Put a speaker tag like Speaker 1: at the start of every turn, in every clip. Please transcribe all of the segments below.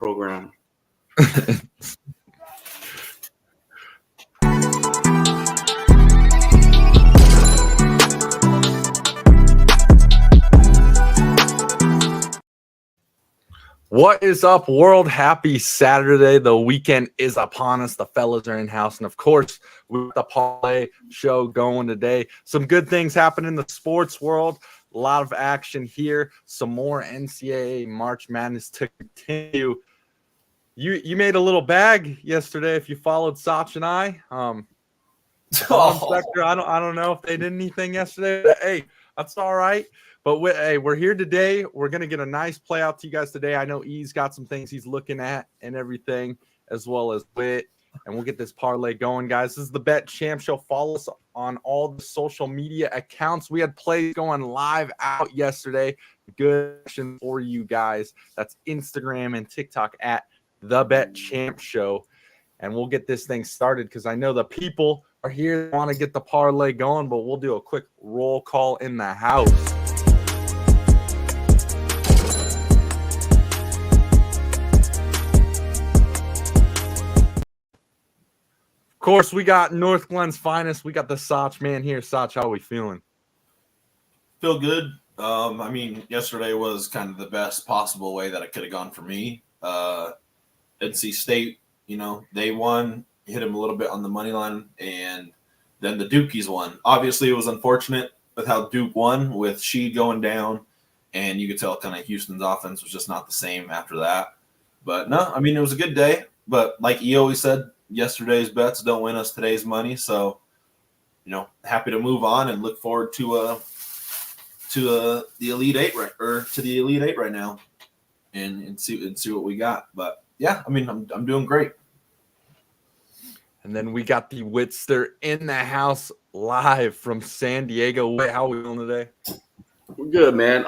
Speaker 1: program.
Speaker 2: What is up, world? Happy Saturday. The weekend is upon us. The fellas are in house. And, of course, with the parlay show going today, some good things happen in the sports world. A lot of action here. Some more NCAA March Madness to continue. You made a little bag yesterday if you followed Sach and I. Inspector, I don't know if they did anything yesterday. But, hey, that's all right. But we're here today. We're going to get a nice play out to you guys today. I know E's got some things he's looking at and everything, as well as Wit. And we'll get this parlay going, guys. This is the Bet Champ Show. Follow us on all the social media accounts. We had plays going live out yesterday. Good action for you guys. That's Instagram and TikTok at The Bet Champ Show. And we'll get this thing started because I know the people are here, want to get the parlay going, but we'll do a quick roll call in the house. Of course, we got North Glen's finest. We got the Sach man here. Sach, how are we feeling?
Speaker 3: Feel good. I mean, yesterday was kind of the best possible way that it could have gone for me. NC State, they won, hit him a little bit on the money line, and then the Dukies won. Obviously, it was unfortunate with how Duke won, with Sheed going down, and you could tell kind of Houston's offense was just not the same after that. But no, I mean, it was a good day. But like E always said, yesterday's bets don't win us today's money. So, happy to move on and look forward to the Elite Eight right now, and see what we got. But yeah, I mean, I'm doing great.
Speaker 2: And then we got the Witster in the house live from San Diego. Wait, how are we doing today?
Speaker 1: We're good, man.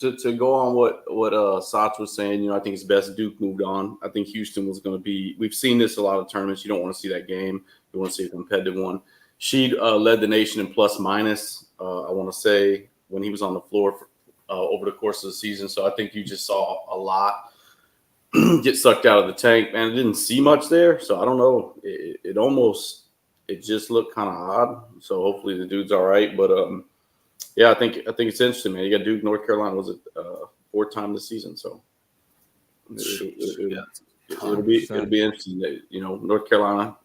Speaker 1: To go on what Sach was saying, I think it's best Duke moved on. I think Houston was going to be – we've seen this a lot of tournaments. You don't want to see that game. You want to see a competitive one. She led the nation in plus-minus, I want to say, when he was on the floor over the course of the season. So I think you just saw a lot get sucked out of the tank. Man, I didn't see much there, so I don't know. It just looked kind of odd. So hopefully the dude's all right. But yeah, I think it's interesting, man. You got Duke, North Carolina. Was it fourth time this season? So it'll be interesting. North Carolina,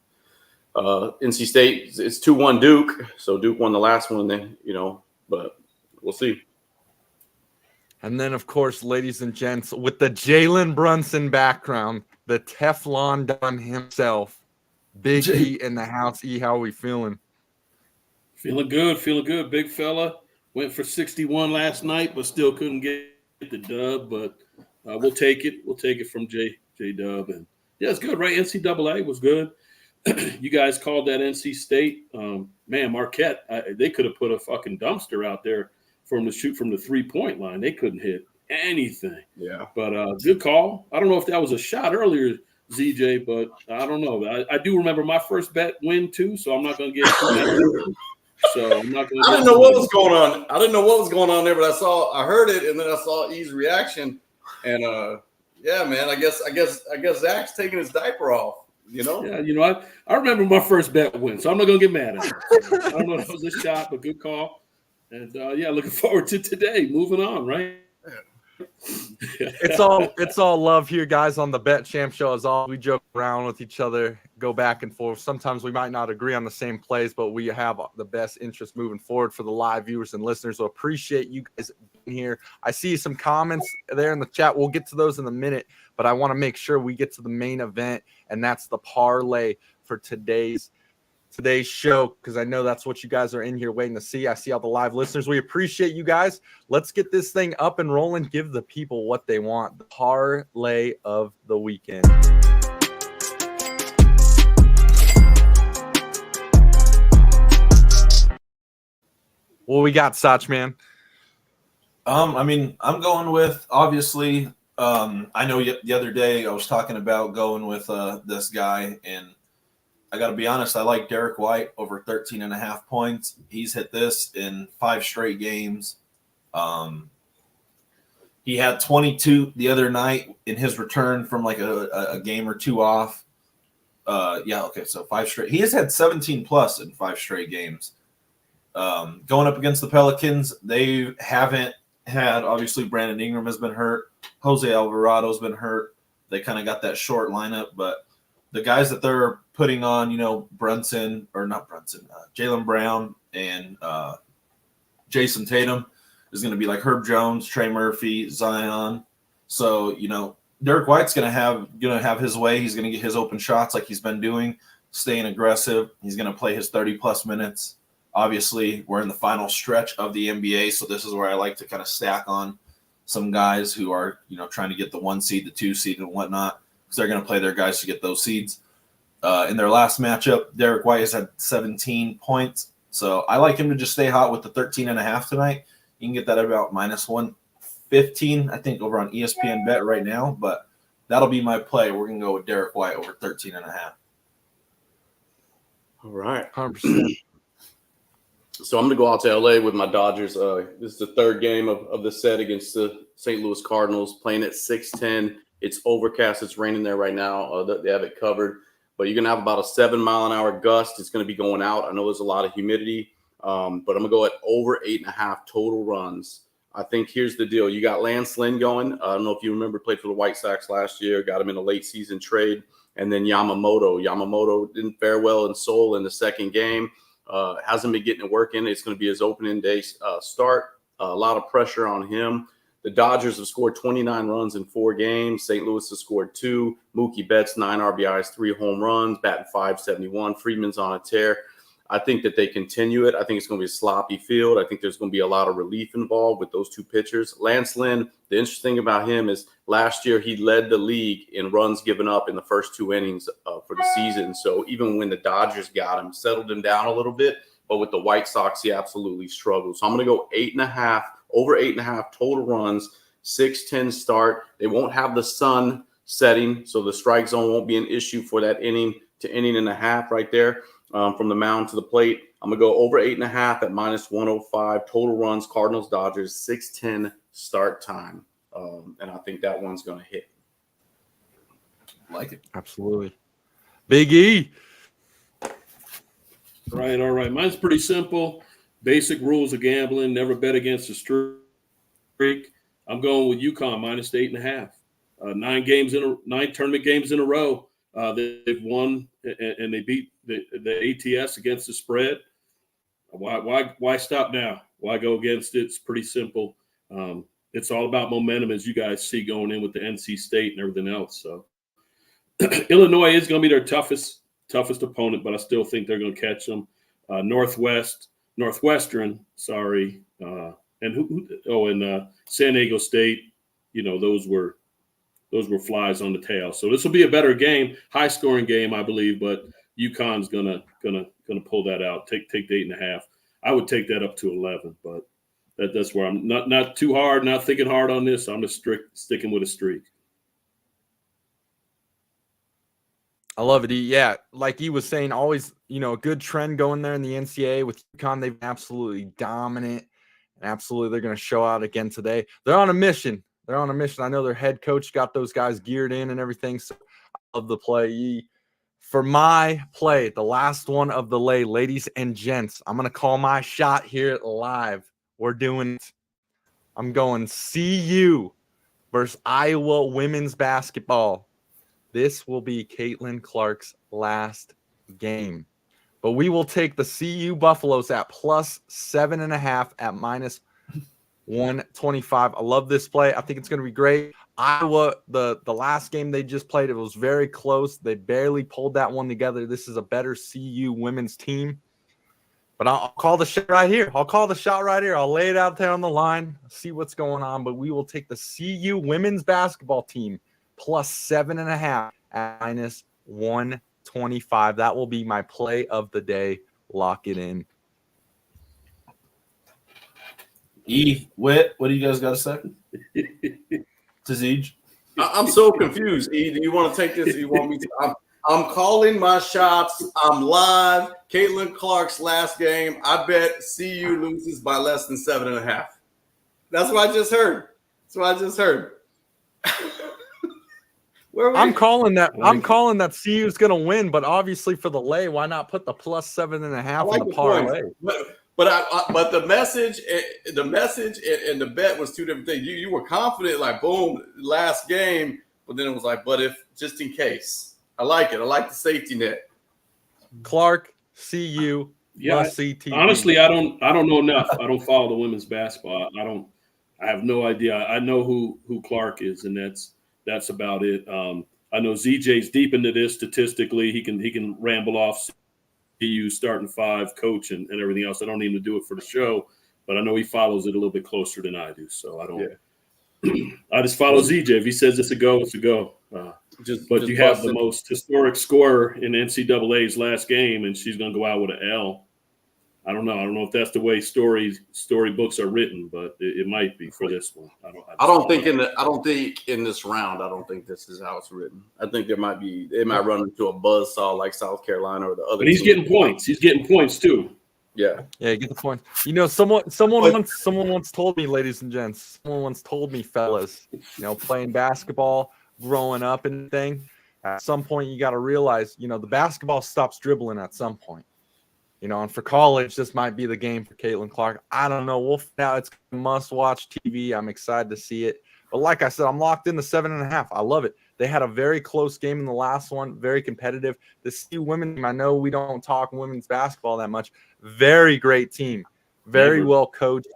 Speaker 1: NC State. It's 2-1 Duke. So Duke won the last one. Then but we'll see.
Speaker 2: And then, of course, ladies and gents, with the Jalen Brunson background, the Teflon Don himself, Big E in the house. E, how are we feeling?
Speaker 4: Feeling good. Big fella. Went for 61 last night, but still couldn't get the dub. But we'll take it. We'll take it from J-Dub. And yeah, it's good, right? NCAA was good. You guys called that NC State. Man, Marquette, they could have put a fucking dumpster out there from the shoot from the three-point line. They couldn't hit anything.
Speaker 1: Yeah. But
Speaker 4: good call. I don't know if that was a shot earlier, ZJ, but I don't know. I do remember my first bet win too, so I'm not going to get too many. So I'm not going to.
Speaker 1: I didn't know what was going on. I didn't know what was going on there, but I heard it, and then I saw E's reaction, and yeah, man. I guess Zach's taking his diaper off.
Speaker 4: Yeah, I remember my first bet win, so I'm not going to get mad at it. I don't know if it was a shot, but good call. And yeah, looking forward to today. Moving on, right?
Speaker 2: It's all love here, guys, on the Bet Champ Show. As all we joke around with each other, go back and forth. Sometimes we might not agree on the same plays, but we have the best interest moving forward for the live viewers and listeners. So appreciate you guys being here. I see some comments there in the chat. We'll get to those in a minute, but I want to make sure we get to the main event, and that's the parlay for today's show, because I know that's what you guys are in here waiting to see. I see all the live listeners. We appreciate you guys. Let's get this thing up and rolling. Give the people what they want. The parlay of the weekend. What we got, Sach, man?
Speaker 3: I mean, I'm going with, obviously, I know the other day I was talking about going with this guy, and I got to be honest, I like Derek White over 13.5 points. He's hit this in 5 straight games. He had 22 the other night in his return from like a game or two off. So 5 straight. He has had 17 plus in 5 straight games. Going up against the Pelicans, they haven't had, obviously, Brandon Ingram has been hurt. Jose Alvarado's been hurt. They kind of got that short lineup, but the guys that they're putting on, Jaylen Brown and Jason Tatum is going to be like Herb Jones, Trey Murphy, Zion. So, Derek White's going to have his way. He's going to get his open shots like he's been doing, staying aggressive. He's going to play his 30-plus minutes. Obviously, we're in the final stretch of the NBA, so this is where I like to kind of stack on some guys who are, trying to get the 1 seed, the 2 seed, and whatnot, because they're going to play their guys to get those seeds. In their last matchup, Derek White has had 17 points, so I like him to just stay hot with the 13.5 tonight. You can get that at about -115, I think, over on ESPN Bet right now, but that'll be my play. We're going to go with Derek White over 13.5.
Speaker 1: All right.
Speaker 2: 100%.
Speaker 1: So I'm going to go out to LA with my Dodgers. This is the third game of the set against the St. Louis Cardinals, playing at 6:10. It's overcast. It's raining there right now. They have it covered. But you're going to have about a 7-mile-an-hour gust. It's going to be going out. I know there's a lot of humidity, but I'm going to go at over 8.5 total runs. I think here's the deal. You got Lance Lynn going. I don't know if you remember, played for the White Sox last year. Got him in a late-season trade. And then Yamamoto. Yamamoto didn't fare well in Seoul in the second game. Hasn't been getting it working. It's going to be his opening day start. A lot of pressure on him. The Dodgers have scored 29 runs in 4 games. St. Louis has scored 2. Mookie Betts, 9 RBIs, 3 home runs, batting .571. Friedman's on a tear. I think that they continue it. I think it's going to be a sloppy field. I think there's going to be a lot of relief involved with those 2 pitchers. Lance Lynn, the interesting thing about him is last year he led the league in runs given up in the first 2 innings for the season. So even when the Dodgers got him, settled him down a little bit. But with the White Sox, he absolutely struggled. So I'm going to go 8.5, over 8.5 total runs, 6:10 start. They won't have the sun setting, so the strike zone won't be an issue for that inning to inning and a half right there. From the mound to the plate, I'm going to go over 8.5 at -105 total runs. Cardinals, Dodgers, 6:10 start time. And I think that one's going to hit.
Speaker 3: Like it.
Speaker 2: Absolutely. Big E.
Speaker 4: Right, all right. Mine's pretty simple. Basic rules of gambling. Never bet against the streak. I'm going with UConn -8.5. 9 tournament games in a row. They've won and they beat the ATS against the spread. Why stop now? Why go against it? It's pretty simple. It's all about momentum, as you guys see going in with the NC State and everything else. So Illinois is going to be their toughest opponent, but I still think they're going to catch them. Northwestern, sorry, and San Diego State. Those were flies on the tail. So this will be a better game, high scoring game, I believe. But UConn's gonna pull that out. Take the 8.5. I would take that up to 11, but that's where I'm not too hard, not thinking hard on this. I'm just sticking with a streak.
Speaker 2: I love it. Yeah, like he was saying, always, a good trend going there in the NCAA with UConn. They've been absolutely dominant, and absolutely they're going to show out again today. They're on a mission. I know their head coach got those guys geared in and everything. So I love the play. For my play, the last one of the lay, ladies and gents, I'm going to call my shot here live. We're doing it. I'm going CU versus Iowa women's basketball. This will be Caitlin Clark's last game. But we will take the CU Buffaloes at +7.5 at -125. I love this play. I think it's going to be great. Iowa, the last game they just played, it was very close. They barely pulled that one together. This is a better CU women's team. But I'll call the shot right here. I'll lay it out there on the line, see what's going on. But we will take the CU women's basketball team +7.5 at -125. That will be my play of the day. Lock it in.
Speaker 3: Whit, what do you guys got to say? Tazij?
Speaker 1: I'm so confused. E, do you want to take this? Or you want me to? I'm calling my shots. I'm live. Caitlin Clark's last game. I bet CU loses by less than 7.5. That's what I just heard. That's what I just heard. Where
Speaker 2: I'm calling that. I'm calling that CU is going to win, but obviously for the lay, why not put the plus 7.5 in the parlay?
Speaker 1: But the message, and the bet was two different things. You were confident, like boom, last game, but then it was like, but if just in case. I like it. I like the safety net.
Speaker 2: Clark, CU,
Speaker 4: Yeah,
Speaker 2: must see TV.
Speaker 4: Honestly, I don't know enough. I don't follow the women's basketball. I have no idea. I know who Clark is, and that's about it. I know ZJ's deep into this statistically. He can ramble off CU starting five, coach, and everything else. I don't need him to do it for the show, but I know he follows it a little bit closer than I do. So I don't. Yeah. I just follow ZJ. If he says it's a go, it's a go. But you have the most historic scorer in NCAA's last game, and she's going to go out with an L. I don't know. I don't know if that's the way storybooks are written, but it might be for this one. I don't think
Speaker 1: in this round. I don't think this is how it's written. I think they might run into a buzzsaw like South Carolina or the other.
Speaker 4: But he's getting points. He's getting points too.
Speaker 1: Yeah,
Speaker 2: get the point. You know, someone once told me, ladies and gents, fellas, playing basketball, growing up and thing. At some point, you got to realize, the basketball stops dribbling at some point. And for college, this might be the game for Caitlin Clark. I don't know. We'll find out. It's must-watch TV. I'm excited to see it. But like I said, I'm locked in the 7.5. I love it. They had a very close game in the last one, very competitive. The CU women team, I know we don't talk women's basketball that much. Very great team. Very well coached.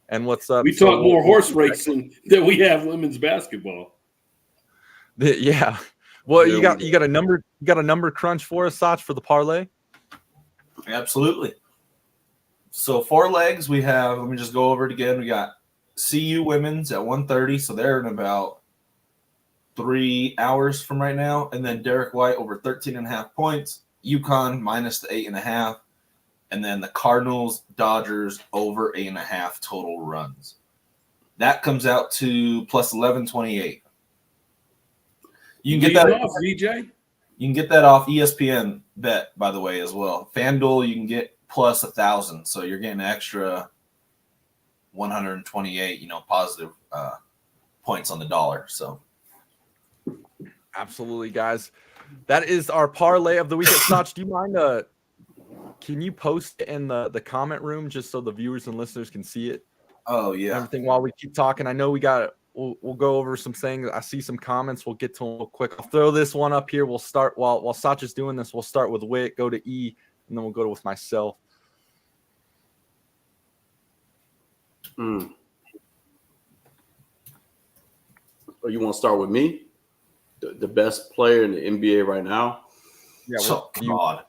Speaker 2: And what's up?
Speaker 4: We talk more horse racing than we have women's basketball.
Speaker 2: Yeah. Well, you got a number crunch for us, Sach, for the parlay?
Speaker 3: Absolutely. So 4 legs we have. Let me just go over it again. We got CU women's at 130, so they're in about 3 hours from right now. And then Derek White over 13.5 points. UConn minus the 8.5. And then the Cardinals, Dodgers over 8.5 total runs. That comes out to plus 1128. You can get that
Speaker 4: off, VJ.
Speaker 3: You can get that off ESPN bet, by the way, as well. FanDuel, you can get plus 1,000, so you're getting extra 128, positive points on the dollar. So,
Speaker 2: absolutely, guys, that is our parlay of the week. Sach, do you mind? Can you post it in the comment room just so the viewers and listeners can see it?
Speaker 3: Oh yeah.
Speaker 2: Everything while we keep talking. I know we'll go over some things. I see some comments. We'll get to them real quick. I'll throw this one up here. We'll start while Sach is doing this. We'll start with Wit, go to E, and then we'll go with myself.
Speaker 1: Oh, you want to start with me? The best player in the NBA right now?
Speaker 3: Yeah. Oh, God.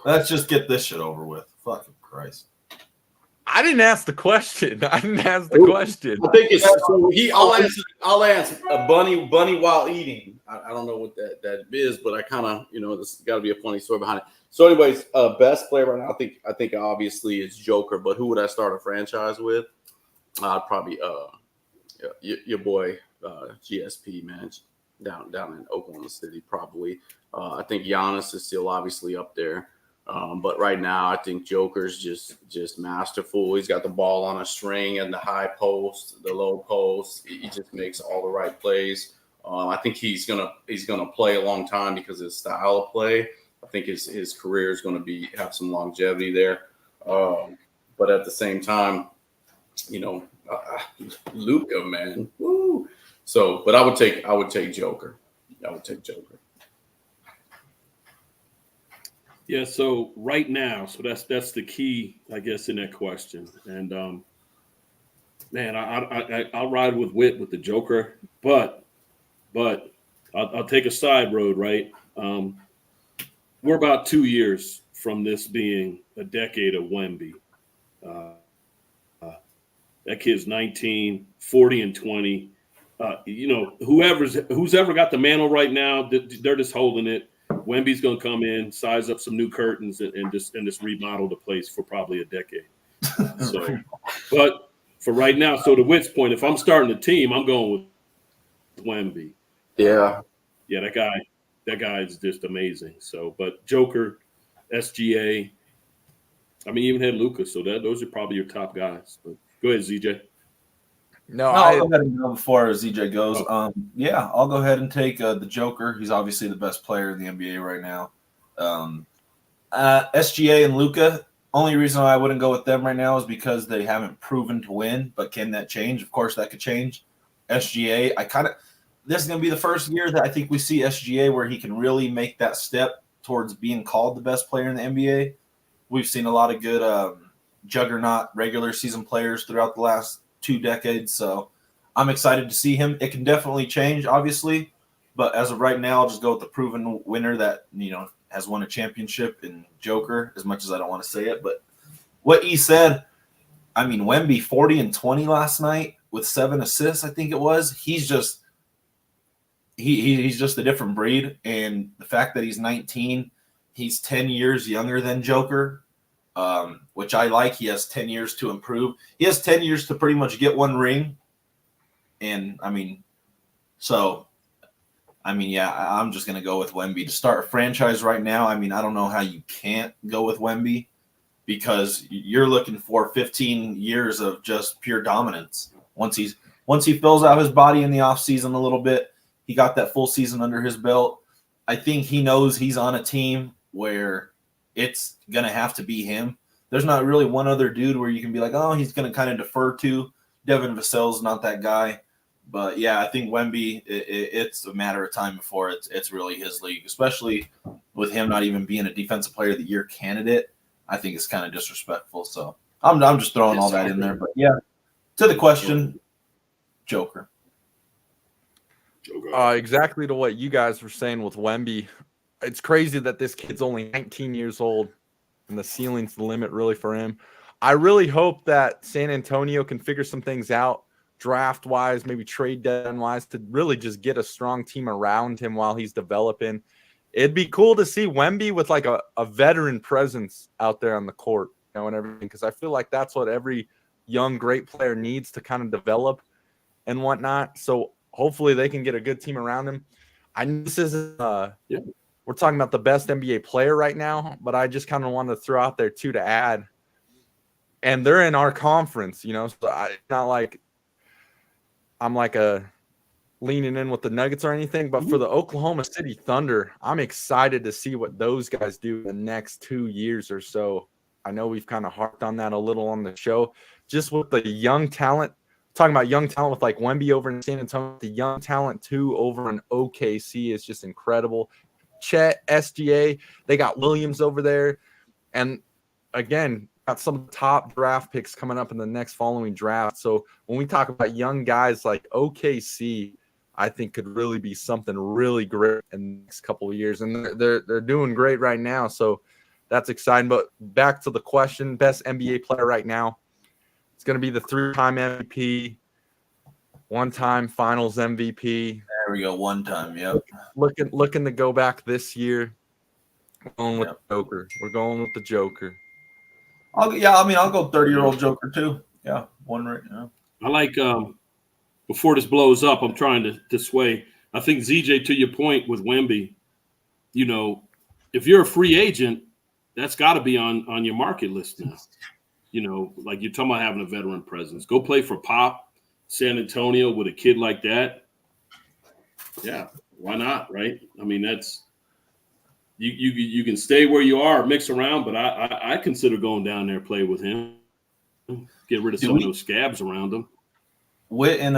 Speaker 3: Let's just get this shit over with. Fucking Christ.
Speaker 2: I didn't ask the question. I think
Speaker 1: it's I'll answer bunny while eating. I don't know what that is, but I kind of this got to be a funny story behind it. So, anyways, best player right now, I think obviously it's Joker. But who would I start a franchise with? Probably your boy GSP, man, down in Oklahoma City. Probably. I think Giannis is still obviously up there. But right now, I think Joker's just masterful. He's got the ball on a string and the high post, the low post. He just makes all the right plays. I think he's gonna play a long time because of his style of play. I think his career is going to have some longevity there. But at the same time, Luka, man, woo. So, but I would take Joker. I would take Joker.
Speaker 4: Yeah, so right now, so that's the key, I guess, in that question. And man, I'll ride with Wit with the Joker, but I'll take a side road, right? We're about 2 years from this being a decade of Wemby. That kid's 19, 40 and 20. Who's ever got the mantle right now, they're just holding it. Wemby's going to come in, size up some new curtains, and just remodel the place for probably a decade. But for right now, so to Witt's point, if I'm starting the team, I'm going with Wemby.
Speaker 1: Yeah,
Speaker 4: that guy is just amazing. So, but Joker, SGA, I mean, even had Luka. So those are probably your top guys. But go ahead, ZJ.
Speaker 2: No,
Speaker 3: I'll go ahead and go before ZJ goes.
Speaker 4: Oh.
Speaker 3: Yeah, I'll go ahead and take the Joker. He's obviously the best player in the NBA right now. SGA and Luka. Only reason I wouldn't go with them right now is because they haven't proven to win. But can that change? Of course, that could change. SGA, this is going to be the first year that I think we see SGA where he can really make that step towards being called the best player in the NBA. We've seen a lot of good juggernaut regular season players throughout the last 2 decades. So I'm excited to see him. It can definitely change, obviously. But as of right now, I'll just go with the proven winner that, has won a championship in Joker, as much as I don't want to say it. But what he said, Wemby 40 and 20 last night with 7 assists, I think it was. He's just he's just a different breed. And the fact that he's 19, he's 10 years younger than Joker, which I like. He has 10 years to improve. He has 10 years to pretty much get 1 ring. And, I'm just going to go with Wemby. To start a franchise right now, I don't know how you can't go with Wemby because you're looking for 15 years of just pure dominance. Once he fills out his body in the offseason a little bit, he got that full season under his belt. I think he knows he's on a team where it's going to have to be him. There's not really one other dude where you can be like, oh, he's going to kind of defer to. Devin Vassell's not that guy. But, yeah, I think Wemby, it's a matter of time before it's really his league, especially with him not even being a Defensive Player of the Year candidate. I think it's kind of disrespectful. So I'm just throwing all that in there. But, yeah, to the question, Joker.
Speaker 2: Exactly to what you guys were saying with Wemby. It's crazy that this kid's only 19 years old and the ceiling's the limit really for him. I really hope that San Antonio can figure some things out draft-wise, maybe trade deadline-wise, to really just get a strong team around him while he's developing. It'd be cool to see Wemby with like a veteran presence out there on the court, and everything, because I feel like that's what every young, great player needs to kind of develop and whatnot. So hopefully they can get a good team around him. I know this isn't we're talking about the best NBA player right now, but I just kind of wanted to throw out there too to add. And they're in our conference, so it's not like I'm like leaning in with the Nuggets or anything, but for the Oklahoma City Thunder, I'm excited to see what those guys do in the next 2 years or so. I know we've kind of harped on that a little on the show, just with the young talent. Talking about young talent with like Wemby over in San Antonio, the young talent too over in OKC is just incredible. Chet, SGA, they got Williams over there, and again, got some top draft picks coming up in the next following draft. So when we talk about young guys like OKC, I think could really be something really great in the next couple of years, and they're doing great right now. So that's exciting. But back to the question, best NBA player right now, it's going to be the 3-time MVP, 1-time Finals MVP.
Speaker 3: There we go, 1 time. Yep.
Speaker 2: Looking to go back this year. We're going with the Joker. We're going with the Joker.
Speaker 3: I'll go 30-year-old Joker too. Yeah, 1 right now.
Speaker 4: I like before this blows up, I'm trying to sway. I think ZJ, to your point with Wemby, if you're a free agent, that's got to be on your market list now. Like you're talking about having a veteran presence. Go play for Pop, San Antonio with a kid like that. Yeah, why not, right? That's you can stay where you are, mix around, but I consider going down there, play with him, get rid of some of those scabs around him.
Speaker 3: Whit and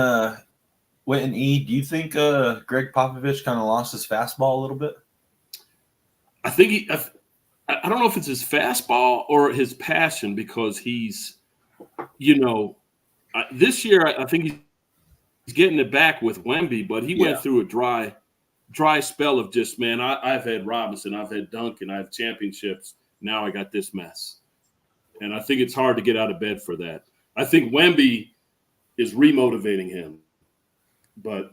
Speaker 3: E, do you think Greg Popovich kind of lost his fastball a little bit?
Speaker 4: I think I don't know if it's his fastball or his passion, because he's, this year I think he's getting it back with Wemby, but he went through a dry spell of just, man, I've had Robinson, I've had Duncan, I have championships. Now I got this mess. And I think it's hard to get out of bed for that. I think Wemby is remotivating him. But,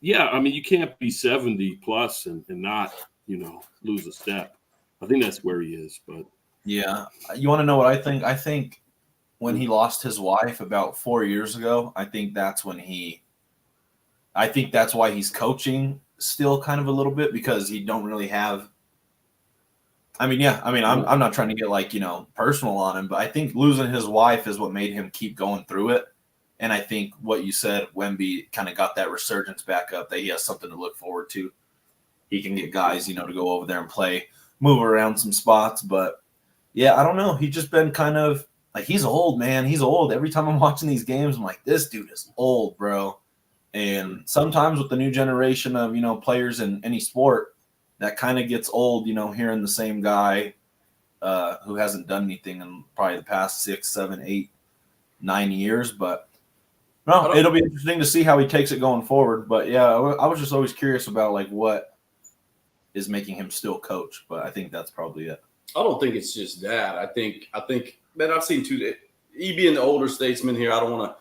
Speaker 4: you can't be 70 plus and not, lose a step. I think that's where he is. But
Speaker 3: yeah, you want to know what I think? I think when he lost his wife about 4 years ago, I think that's why he's coaching still kind of a little bit, because he don't really have. I'm not trying to get personal on him, but I think losing his wife is what made him keep going through it. And I think what you said, Wemby kind of got that resurgence back up, that he has something to look forward to. He can get guys, to go over there and play, move around some spots. But, yeah, I don't know. He's just been kind of like, he's old, man. He's old. Every time I'm watching these games, I'm like, this dude is old, bro. And sometimes with the new generation of, players in any sport, that kind of gets old, hearing the same guy who hasn't done anything in probably the past 6, 7, 8, 9 years. But no, it'll be interesting to see how he takes it going forward. But yeah, I was just always curious about like what is making him still coach. But I think that's probably it.
Speaker 1: I don't think it's just that. I think, man, I've seen he being the older statesman here. I don't want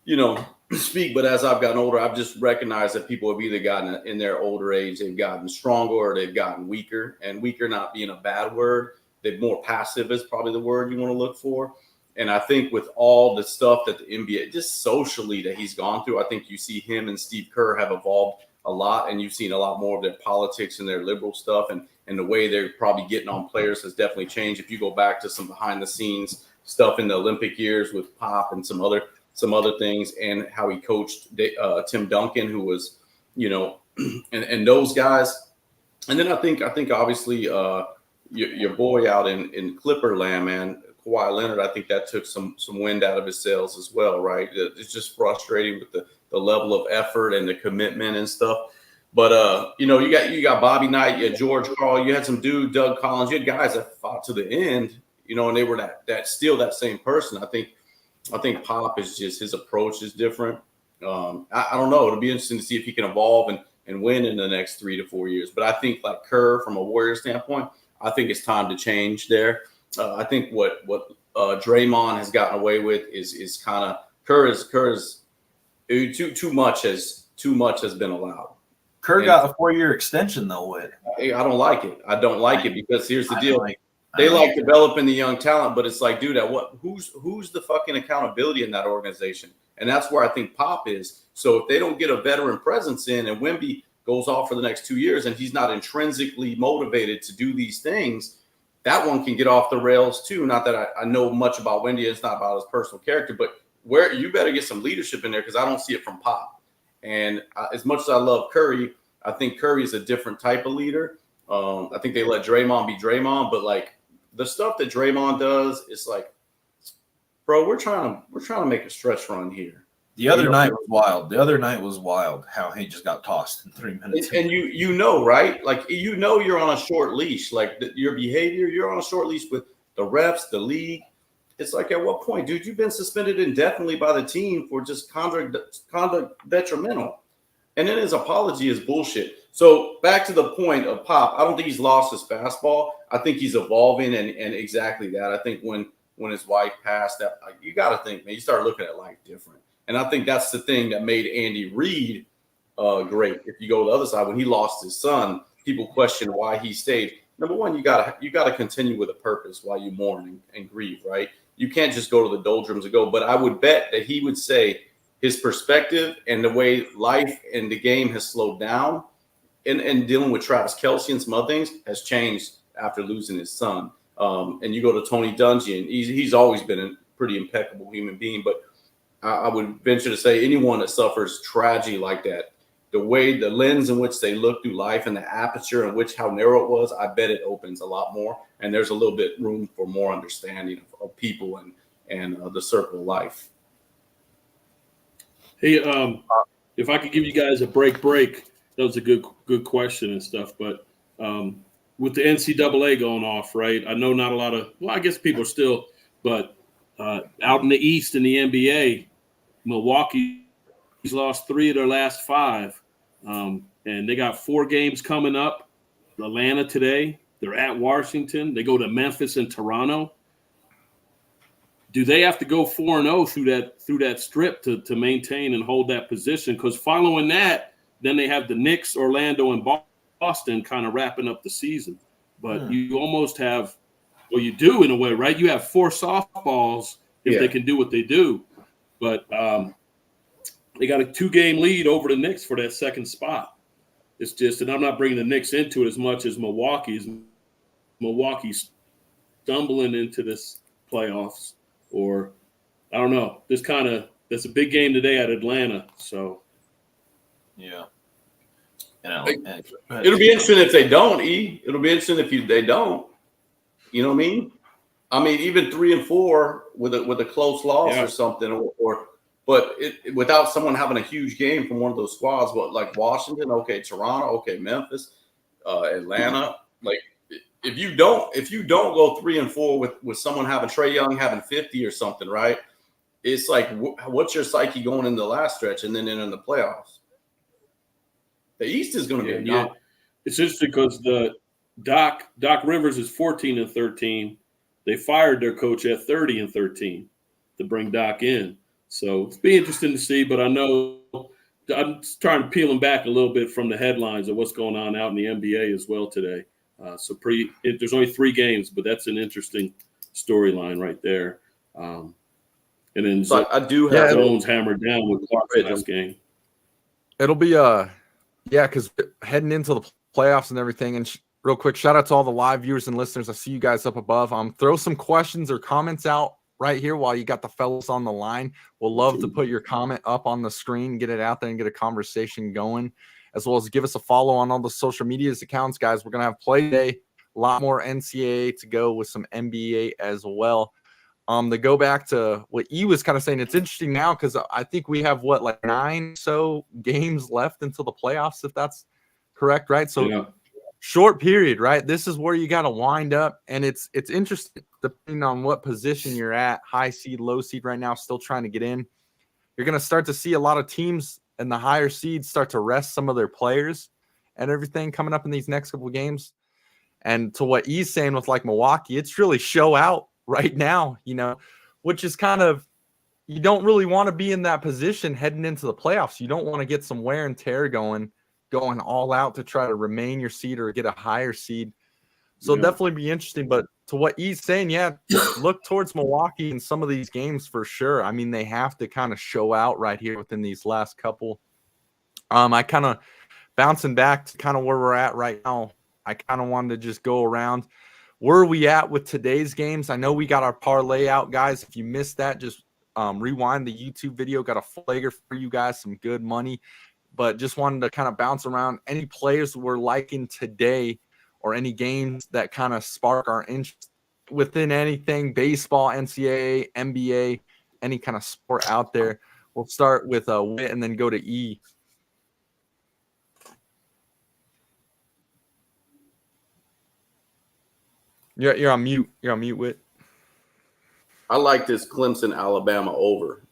Speaker 1: to, speak, but as I've gotten older, I've just recognized that people have either gotten in their older age, they've gotten stronger or they've gotten weaker. And weaker not being a bad word. They're more passive is probably the word you want to look for. And I think with all the stuff that the NBA, just socially that he's gone through, I think you see him and Steve Kerr have evolved a lot, and you've seen a lot more of their politics and their liberal stuff, and the way they're probably getting on players has definitely changed. If you go back to some behind the scenes stuff in the Olympic years with Pop and some other things, and how he coached Tim Duncan, who was, and those guys. And then I think obviously your boy out in Clipperland, man, Kawhi Leonard, I think that took some wind out of his sails as well, right? It's just frustrating with the level of effort and the commitment and stuff. But you got Bobby Knight, you had George Karl, you had some dude, Doug Collins, you had guys that fought to the end, and they were that still that same person. I think Pop is just, his approach is different. I don't know. It'll be interesting to see if he can evolve and win in the next 3 to 4 years. But I think like Kerr, from a Warrior standpoint, I think it's time to change there. I think what Draymond has gotten away with is kind of Kerr is too much has been allowed.
Speaker 3: Kerr got a 4-year extension though.
Speaker 1: I don't like it. I don't like it because here's the deal. They like developing the young talent, but it's like, dude, who's the fucking accountability in that organization? And that's where I think Pop is. So if they don't get a veteran presence in, and Wemby goes off for the next 2 years and he's not intrinsically motivated to do these things, that one can get off the rails too. Not that I know much about Wemby. It's not about his personal character, but where you better get some leadership in there, because I don't see it from Pop. And as much as I love Curry, I think Curry is a different type of leader. I think they let Draymond be Draymond, but like the stuff that Draymond does, it's like, bro, we're trying to make a stretch run here.
Speaker 3: The other night was wild. How he just got tossed in 3 minutes.
Speaker 1: And right? Like, you're on a short leash. Like your behavior, you're on a short leash with the refs, the league. It's like, at what point, dude, you've been suspended indefinitely by the team for just conduct detrimental. And then his apology is bullshit. So back to the point of Pop, I don't think he's lost his fastball. I think he's evolving and exactly that. I think when his wife passed, that you got to think, man, you start looking at life different. And I think that's the thing that made Andy Reid great. If you go to the other side, when he lost his son, people question why he stayed. Number one, you gotta continue with a purpose while you mourn and grieve, right? You can't just go to the doldrums and go. But I would bet that he would say his perspective and the way life and the game has slowed down and dealing with Travis Kelce and some other things has changed after losing his son. And you go to Tony Dungy, and he's always been a pretty impeccable human being. But I would venture to say anyone that suffers tragedy like that, the lens in which they look through life and the aperture in which how narrow it was, I bet it opens a lot more. And there's a little bit room for more understanding of people and the circle of life.
Speaker 4: Hey, if I could give you guys a break, that was a good question and stuff. But with the NCAA going off, right? I know not a lot of, I guess people are still, but out in the East in the NBA, Milwaukee's lost 3 of their last 5. And they got 4 games coming up. Atlanta today. They're at Washington. They go to Memphis and Toronto. Do they have to go 4-0 through that strip to maintain and hold that position? Because following that, then they have the Knicks, Orlando, and Boston kind of wrapping up the season. But you almost have, well, you do in a way, right? You have 4 softballs if they can do what they do. But they got a 2-game lead over the Knicks for that second spot. It's just, and I'm not bringing the Knicks into it as much as Milwaukee's stumbling into this playoffs, or I don't know, just kind of that's a big game today at Atlanta. So
Speaker 3: Yeah. You know,
Speaker 1: It'll be interesting if they don't. It'll be interesting if they don't. You know what I mean? I mean, even 3 and 4 with a close loss or something, but without someone having a huge game from one of those squads, but like Washington, okay, Toronto, okay, Memphis, Atlanta. Like if you don't go 3 and 4 with someone having Trae Young having 50 or something, right? It's like what's your psyche going into the last stretch and then in the playoffs? The East is going to be
Speaker 4: It's interesting because the Doc Rivers is 14 and 13. They fired their coach at 30 and 13 to bring Doc in. So it's be interesting to see. But I know I'm trying to peel them back a little bit from the headlines of what's going on out in the NBA as well today. There's only 3 games, but that's an interesting storyline right there. And then
Speaker 1: I do have
Speaker 4: Jones hammered down with Clark's last game.
Speaker 2: It'll be because heading into the playoffs and everything. And real quick, shout out to all the live viewers and listeners. I see you guys up above. Throw some questions or comments out right here while you got the fellas on the line. We'll love to put your comment up on the screen, get it out there, and get a conversation going, as well as give us a follow on all the social medias accounts, guys. We're gonna have play day, a lot more NCAA to go with some NBA as well. To go back to what E was kind of saying, it's interesting now because I think we have 9 games left until the playoffs, if that's correct, right? So short period, right? This is where you got to wind up, and it's interesting depending on what position you're at, high seed, low seed right now, still trying to get in. You're going to start to see a lot of teams in the higher seeds start to rest some of their players and everything coming up in these next couple of games. And to what E's saying with Milwaukee, it's really show out right now, which is kind of, you don't really want to be in that position heading into the playoffs. You don't want to get some wear and tear going all out to try to remain your seed or get a higher seed. So definitely be interesting. But to what he's saying, look towards Milwaukee in some of these games for sure. I mean, they have to kind of show out right here within these last couple. I kind of bouncing back to kind of where we're at right now. I kind of wanted to just go around. Where are we at with today's games? I know we got our parlay out, guys. If you missed that, just rewind the YouTube video. Got a flagger for you guys, some good money. But just wanted to kind of bounce around any players we're liking today or any games that kind of spark our interest within anything, baseball, NCAA, NBA, any kind of sport out there. We'll start with Whit and then go to E. You're on mute. You're on mute, Whit.
Speaker 1: I like this Clemson Alabama over.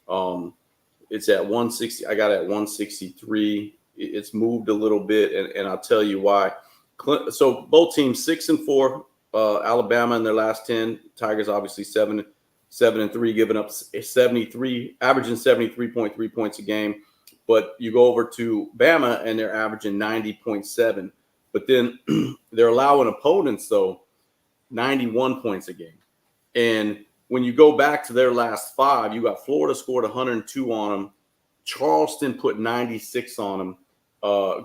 Speaker 1: It's at 160. I got it at 163. It's moved a little bit, and I'll tell you why. So both teams 6 and 4. Alabama in their last 10. Tigers obviously 7 and 3, giving up 73, averaging 73.3 points a game. But you go over to Bama and they're averaging 90.7. But then they're allowing opponents though 91 points a game. And when you go back to their last 5, you got Florida scored 102 on them. Charleston put 96 on them.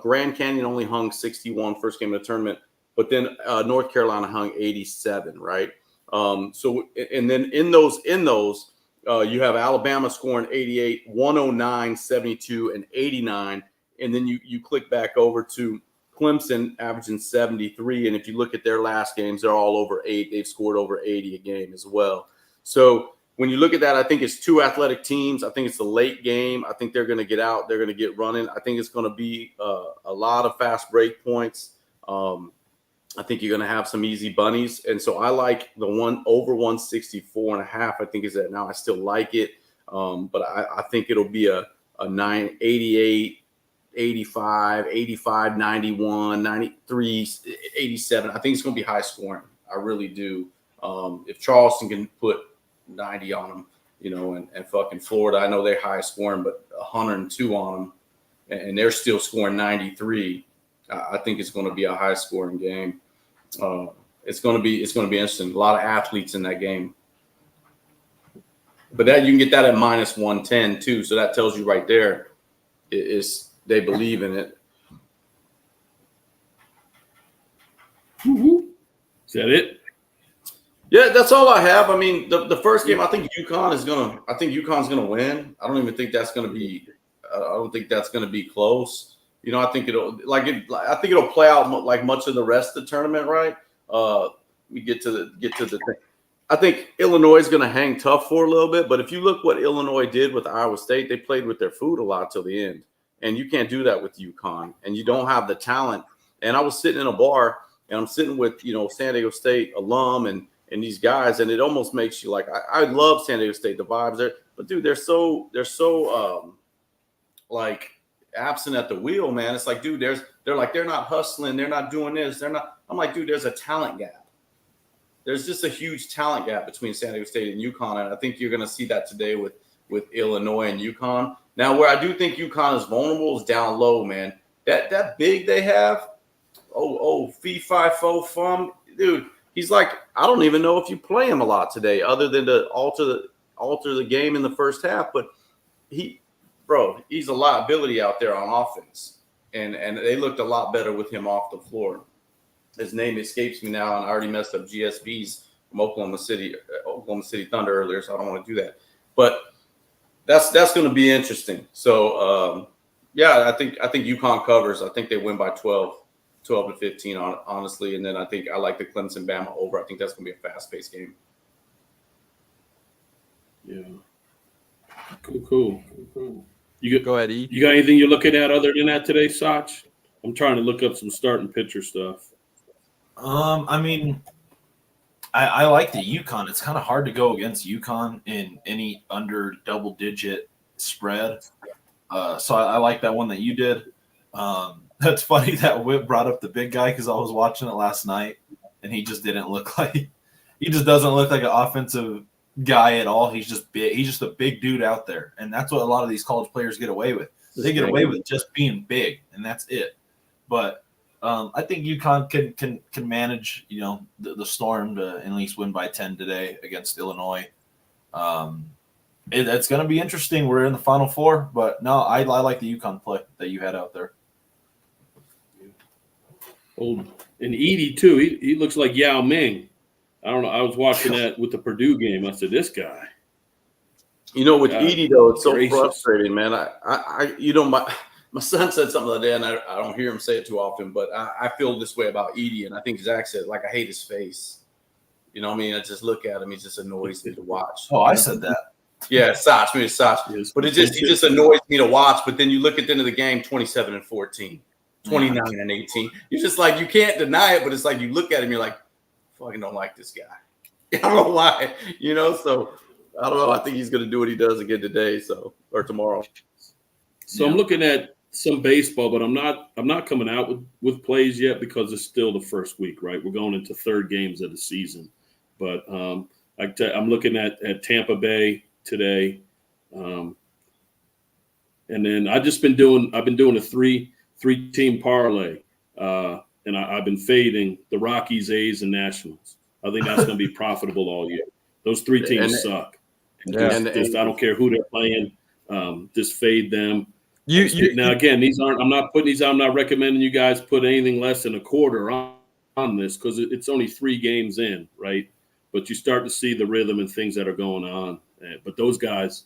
Speaker 1: Grand Canyon only hung 61 first game of the tournament, but then North Carolina hung 87, right? So and then in those you have Alabama scoring 88, 109, 72, and 89, and then you click back over to Clemson averaging 73, and if you look at their last games, they're all over 8. They've scored over 80 a game as well. So when you look at that, I think it's 2 athletic teams. I think it's a late game. I think they're going to get out. They're going to get running. I think it's going to be a lot of fast break points. I think you're going to have some easy bunnies. And so I like the one over 164.5. I think is that now. I still like it. But I think it'll be a 988, 85, 85, 91, 93, 87. I think it's going to be high scoring. I really do. If Charleston can put 90 on them, and fucking Florida, I know they're high scoring, but 102 on them, and they're still scoring 93. I think it's going to be a high scoring game. It's going to be interesting. A lot of athletes in that game, but that you can get that at minus 110 too. So that tells you right there, they believe in it.
Speaker 4: Is that it?
Speaker 1: Yeah, that's all I have. I mean, the first game, I think UConn's gonna win. I don't even think that's gonna be. I don't think that's gonna be close. I think I think it'll play out like much of the rest of the tournament, right? We get to the thing. I think Illinois is going to hang tough for a little bit, but if you look what Illinois did with Iowa State, they played with their food a lot till the end, and you can't do that with UConn, and you don't have the talent. And I was sitting in a bar, and I'm sitting with San Diego State alum and these guys, and it almost makes you like I love San Diego State, the vibes there, but dude, they're so like absent at the wheel, man. It's like, dude, they're not hustling, they're not doing this, they're not. I'm like, dude, there's a talent gap. There's just a huge talent gap between San Diego State and UConn, and I think you're going to see that today with Illinois and UConn. Now, where I do think UConn is vulnerable is down low, man. That big they have, fee fi fo fum, dude. He's like, I don't even know if you play him a lot today, other than to alter the game in the first half. But he's a liability out there on offense, and they looked a lot better with him off the floor. His name escapes me now, and I already messed up GSV's from Oklahoma City Thunder earlier, so I don't want to do that. But that's going to be interesting. So I think UConn covers. I think they win by 12 to 15, honestly. And then I think I like the Clemson Bama over. I think that's going to be a fast-paced game.
Speaker 4: Yeah. Cool.
Speaker 2: Go ahead, E.
Speaker 4: You got anything you're looking at other than that today, Sach? I'm trying to look up some starting pitcher stuff.
Speaker 3: I mean, I like the UConn. It's kind of hard to go against UConn in any under double-digit spread. So I like that one that you did. That's funny that Whip brought up the big guy because I was watching it last night, and he just didn't look like – he just doesn't look like an offensive guy at all. He's just big. He's just a big dude out there, and that's what a lot of these college players get away with. They get away with just being big, and that's it. But I think UConn can manage, the Storm to at least win by 10 today against Illinois. It's going to be interesting. We're in the Final Four, but no, I like the UConn play that you had out there.
Speaker 4: Oh, and Edie too. He looks like Yao Ming. I don't know. I was watching that with the Purdue game. I said, this guy.
Speaker 1: With Edie though, it's so
Speaker 4: gracious.
Speaker 1: frustrating, man. My son said something the other day, and I don't hear him say it too often, but I feel this way about Edie, and I think Zach said, like, I hate his face. You know what I mean? I just look at him; he just annoys me to watch.
Speaker 3: Oh, I said that.
Speaker 1: Yeah, Sach. But he just annoys me to watch. But then you look at the end of the game, 27-14, 29-18. You're just like, you can't deny it, but it's like you look at him, you're like, I fucking don't like this guy. I don't know why, So I don't know. I think he's going to do what he does again today, or tomorrow.
Speaker 4: So I'm looking at some baseball, but I'm not coming out with plays yet because it's still the first week, right? We're going into third games of the season, but I'm looking at Tampa Bay today, and then I've been doing a three-team parlay, and I've been fading the Rockies, A's, and Nationals. I think that's going to be profitable all year. Those three teams suck. I don't care who they're playing. Just fade them. Now again, I'm not recommending you guys put anything less than a quarter on this because it's only 3 games in, right? But you start to see the rhythm and things that are going on. But those guys,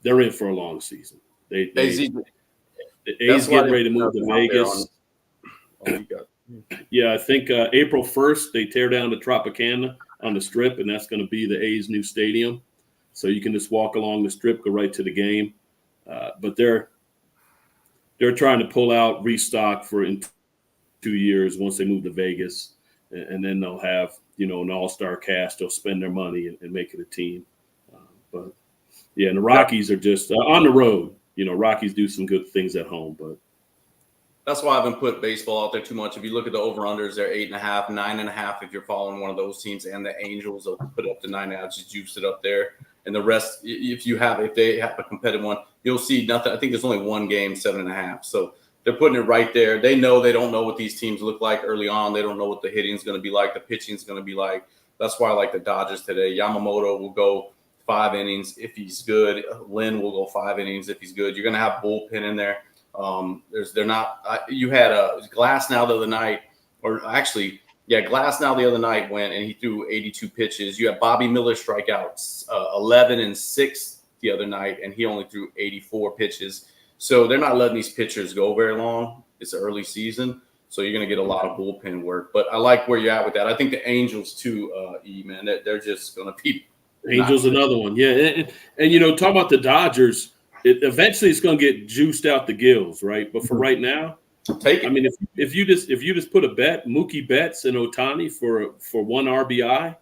Speaker 4: they're in for a long season. The A's get ready to move to Vegas. Yeah, I think April 1st they tear down the Tropicana on the Strip, and that's going to be the A's new stadium. So you can just walk along the Strip, go right to the game. But they're trying to pull out, restock for in 2 years once they move to Vegas, and then they'll have an all-star cast. They'll spend their money and make it a team. But yeah, and the Rockies are just on the road. Rockies do some good things at home, but
Speaker 1: that's why I haven't put baseball out there too much. If you look at the over-unders, they're 8.5, 9.5 if you're following one of those teams, and the Angels will put it up to 9.5, just juice it up there. And the rest, if they have a competitive one, you'll see nothing. I think there's only one game, 7.5. So they're putting it right there. They don't know what these teams look like early on. They don't know what the hitting is going to be like, the pitching is going to be like. That's why I like the Dodgers today. Yamamoto will go 5 innings if he's good. Lynn will go 5 innings if he's good. You're going to have bullpen in there. You had a Glass now the other night, or actually Yeah, Glasnow the other night went and he threw 82 pitches. You have Bobby Miller strikeouts 11 and 6 the other night, and he only threw 84 pitches. So they're not letting these pitchers go very long. It's an early season, so you're going to get a lot of bullpen work. But I like where you're at with that. I think the Angels too, man, they're just going to be
Speaker 4: Angels another one, yeah. And you know, talk about the Dodgers. Eventually, it's going to get juiced out the gills, right? But for right now,
Speaker 1: take it.
Speaker 4: I mean, if you just put a bet, Mookie Betts and Ohtani for one RBI,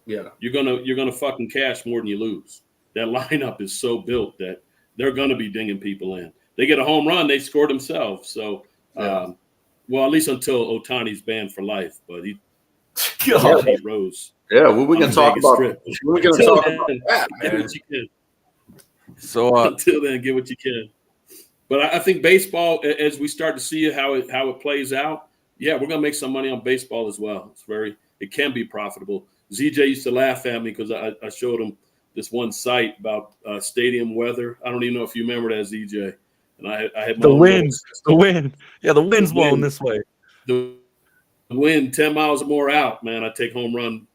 Speaker 1: yeah,
Speaker 4: you're gonna fucking cash more than you lose. That lineup is so built that they're gonna be dinging people in. They get a home run, they score themselves. So, well, at least until Ohtani's banned for life, but he rose.
Speaker 1: Yeah, well, we can talk about. We're going to talk about that,
Speaker 4: Get
Speaker 1: man.
Speaker 4: what you can.
Speaker 2: So
Speaker 4: Until then, get what you can. But I think baseball, as we start to see how it plays out, yeah, we're gonna make some money on baseball as well. It can be profitable. ZJ used to laugh at me because I showed him this one site about stadium weather. I don't even know if you remember that, ZJ. And I had
Speaker 2: the wind. Yeah, the wind's blowing this way.
Speaker 4: The wind 10 miles or more out, man. I take home run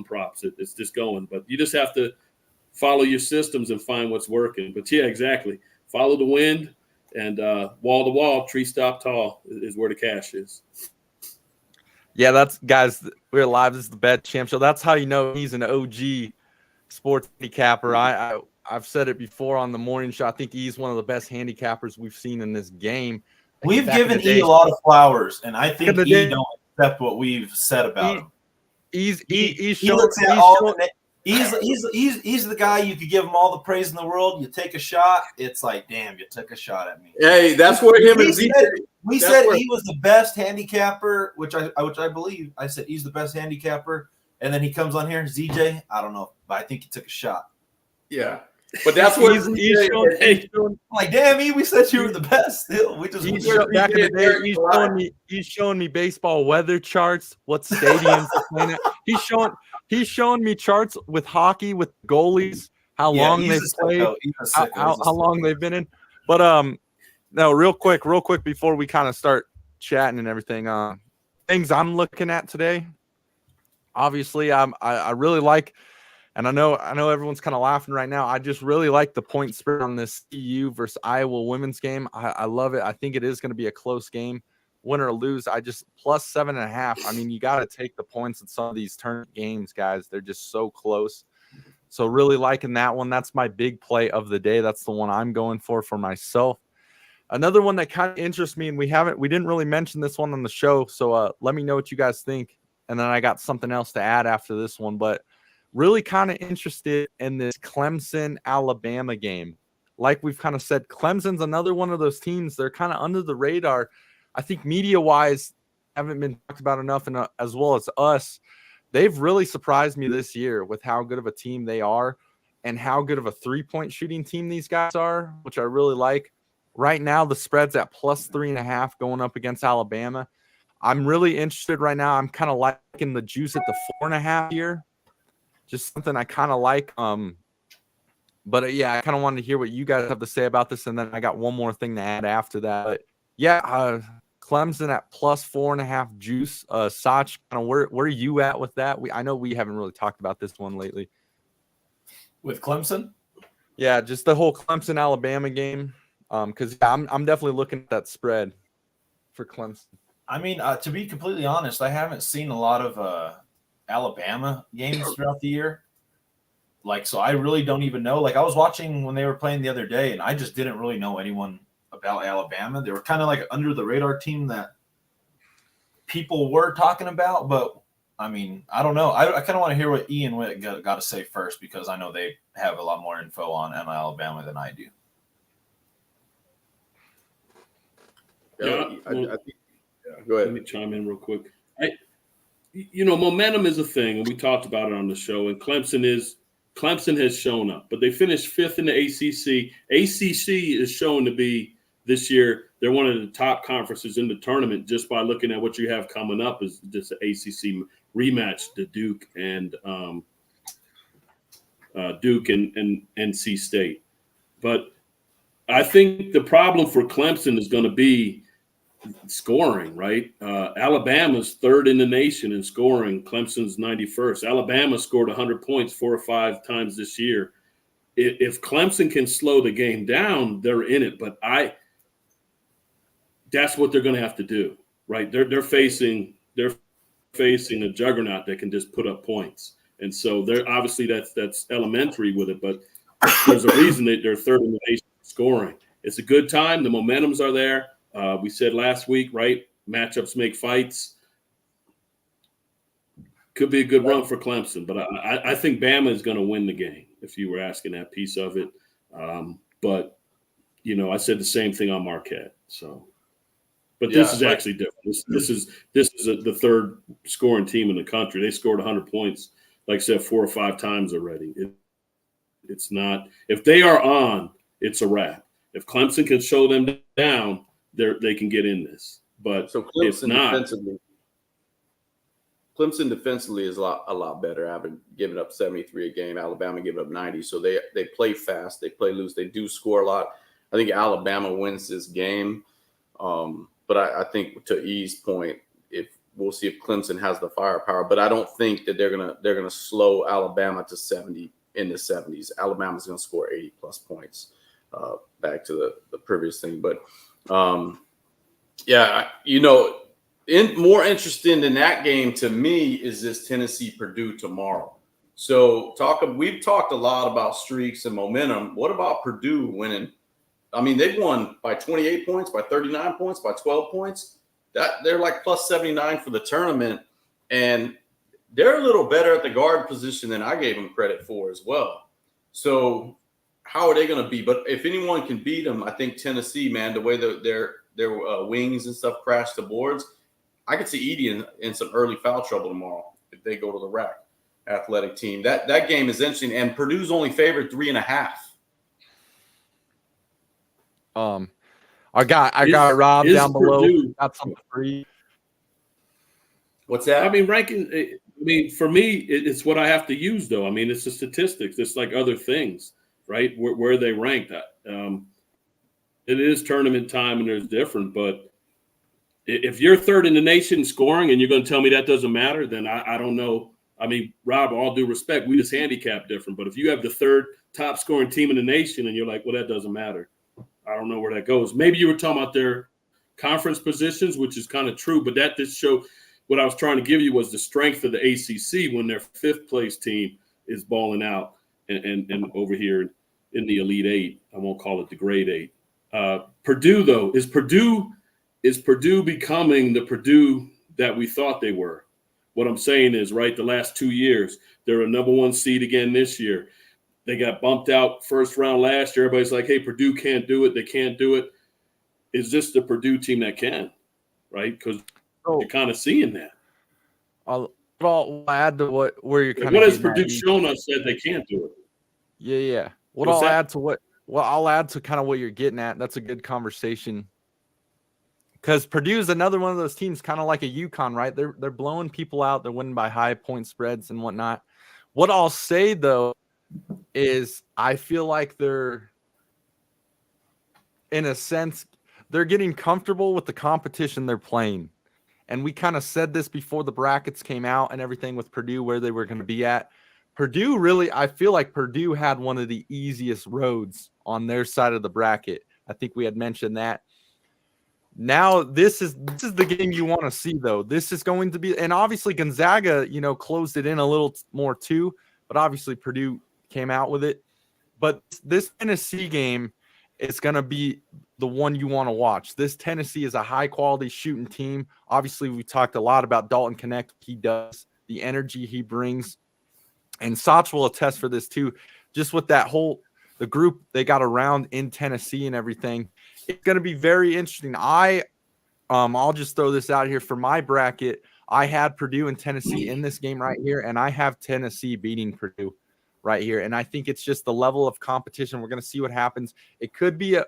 Speaker 4: props. It's just going. But you just have to follow your systems and find what's working. But yeah, exactly. Follow the wind and wall to wall, tree stop tall is where the cash is.
Speaker 2: Yeah, that's guys. We're live. This is the Bet Champ Show. That's how you know he's an OG sports handicapper. I've said it before on the morning show. I think he's one of the best handicappers we've seen in this game.
Speaker 3: We've given E a lot of flowers, and I think E don't accept what we've said about him.
Speaker 2: He's
Speaker 3: He's the guy you could give him all the praise in the world. You take a shot, it's like, damn, you took a shot at me.
Speaker 1: Hey, that's where him and Z.
Speaker 3: We said he was the best handicapper, which I believe. I said he's the best handicapper, and then he comes on here, ZJ. I don't know, but I think he took a shot.
Speaker 1: Yeah, but that's what
Speaker 2: he's showing,
Speaker 3: I'm like, damn, E, we said you were the best. Still, we just
Speaker 2: back in the day. He's showing me baseball weather charts, what stadiums they're playing at. He's showing me charts with hockey, with goalies, how long they've played, how long they've been in. But no, real quick before we kind of start chatting and everything, things I'm looking at today. Obviously, I really like, and I know everyone's kind of laughing right now. I just really like the point spread on this CU versus Iowa women's game. I love it. I think it is going to be a close game. Win or lose, I just plus 7.5. I mean, you got to take the points in some of these tournament games, guys. They're just so close. So really liking that one. That's my big play of the day. That's the one I'm going for myself. Another one that kind of interests me, and we didn't really mention this one on the show. So let me know what you guys think. And then I got something else to add after this one, but really kind of interested in this Clemson-Alabama game. Like we've kind of said, Clemson's another one of those teams. They're kind of under the radar. I think media-wise, haven't been talked about enough, and as well as us. They've really surprised me this year with how good of a team they are and how good of a three-point shooting team these guys are, which I really like. Right now, the spread's at plus 3.5 going up against Alabama. I'm really interested right now. I'm kind of liking the juice at the 4.5 here. Just something I kind of like. But yeah, I kind of wanted to hear what you guys have to say about this, and then I got one more thing to add after that. But yeah, Clemson at plus 4.5 juice. Sach, kind of where are you at with that? I know we haven't really talked about this one lately.
Speaker 3: With Clemson?
Speaker 2: Yeah, just the whole Clemson Alabama game. Because I'm definitely looking at that spread for Clemson.
Speaker 3: I mean, to be completely honest, I haven't seen a lot of Alabama games throughout the year. So I really don't even know. I was watching when they were playing the other day, and I just didn't really know anyone about Alabama. They were kind of like under the radar team that people were talking about, but I mean, I don't know. I kind of want to hear what Ian Witt got to say first, because I know they have a lot more info on Alabama than I do.
Speaker 4: Yeah,
Speaker 1: I think, go ahead.
Speaker 4: Let me chime in real quick. Momentum is a thing, and we talked about it on the show. And Clemson has shown up, but they finished 5th in the ACC. ACC is shown to be this year. They're one of the top conferences in the tournament just by looking at what you have coming up. Is just an ACC rematch to Duke and NC State. But I think the problem for Clemson is going to be scoring, right? Alabama's third in the nation in scoring. Clemson's 91st. Alabama scored 100 points 4 or 5 times this year. If Clemson can slow the game down, they're in it. But that's what they're going to have to do, right? They're facing a juggernaut that can just put up points, and so they're obviously that's elementary with it. But there's a reason that they're third in the nation in scoring. It's a good time. The momentums are there. We said last week, right? Matchups make fights. Could be a good run for Clemson, but I think Bama is going to win the game, if you were asking that piece of it. But, I said the same thing on Marquette. So, but this is actually different. This is the third scoring team in the country. They scored 100 points, like I said, 4 or 5 times already. It's not – if they are on, it's a wrap. If Clemson can show them down, they can get in this. But
Speaker 1: so
Speaker 4: if not –
Speaker 1: Clemson defensively is a lot better. Having given up 73 a game, Alabama giving up 90. So they play fast, they play loose, they do score a lot. I think Alabama wins this game. But I think to E's point, we'll see if Clemson has the firepower. But I don't think that they're gonna slow Alabama to 70 in the 70s. Alabama's gonna score 80+ points. Back to the previous thing, but more interesting than that game to me is this Tennessee-Purdue tomorrow. So we've talked a lot about streaks and momentum. What about Purdue winning? I mean, they've won by 28 points, by 39 points, by 12 points. They're like plus 79 for the tournament, and they're a little better at the guard position than I gave them credit for as well. So how are they going to be? But if anyone can beat them, I think Tennessee, man, the way their wings and stuff crash the boards, I could see Edey in some early foul trouble tomorrow if they go to the rack. Athletic team. That game is interesting, and Purdue's only favored 3.5.
Speaker 2: I got Rob down below.
Speaker 4: Purdue,
Speaker 2: got some free.
Speaker 1: What's that?
Speaker 4: I mean, for me, it's what I have to use, though. I mean, it's the statistics. It's like other things, right? Where they ranked at. It is tournament time, and there's different, but if you're third in the nation scoring and you're going to tell me that doesn't matter, then I don't know. I mean, Rob, all due respect, we just handicap different. But if you have the third top scoring team in the nation and you're like, well, that doesn't matter, I don't know where that goes. Maybe you were talking about their conference positions, which is kind of true, but that just showed what I was trying to give you was the strength of the ACC when their fifth place team is balling out and over here in the Elite Eight. I won't call it the Grade 8. Purdue, though, is Purdue becoming the Purdue that we thought they were? What I'm saying is, right, the last 2 years, they're a number 1 seed again this year. They got bumped out first round last year. Everybody's like, hey, Purdue can't do it. They can't do it. Is this the Purdue team that can, right? Because you're kind of seeing that.
Speaker 2: I'll add to where you're kind of.
Speaker 4: What has Purdue shown us that they can't do it?
Speaker 2: Yeah. I'll add to kind of what you're getting at. That's a good conversation. Because Purdue is another one of those teams, kind of like a UConn, right? They're blowing people out. They're winning by high point spreads and whatnot. What I'll say, though, is I feel like they're, in a sense, they're getting comfortable with the competition they're playing. And we kind of said this before the brackets came out and everything with Purdue, where they were going to be at. Purdue really, I feel like Purdue had one of the easiest roads on their side of the bracket. I think we had mentioned that. Now this is the game you want to see, though. This is going to be, and obviously Gonzaga, closed it in a little more too, but obviously Purdue came out with it. But this Tennessee game is going to be the one you want to watch. This Tennessee is a high quality shooting team. Obviously, we talked a lot about Dalton Connect. He does, the energy he brings, and Soch will attest for this too. Just with that the group they got around in Tennessee and everything. It's going to be very interesting. I'll just throw this out here for my bracket. I had Purdue and Tennessee in this game right here, and I have Tennessee beating Purdue right here. And I think it's just the level of competition. We're going to see what happens. It could be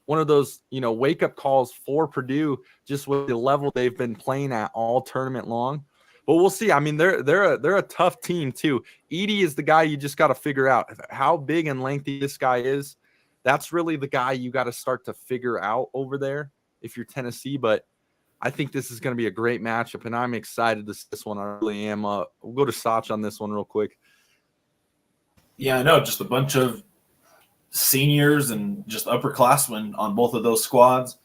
Speaker 2: one of those, wake-up calls for Purdue, just with the level they've been playing at all tournament long. But we'll see. I mean, they're a tough team too. Edey is the guy you just got to figure out how big and lengthy this guy is. That's really the guy you got to start to figure out over there if you're Tennessee, but I think this is going to be a great matchup, and I'm excited to see this one. I really am. We'll go to Sach on this one real quick.
Speaker 3: Yeah, I know. Just a bunch of seniors and just upperclassmen on both of those squads.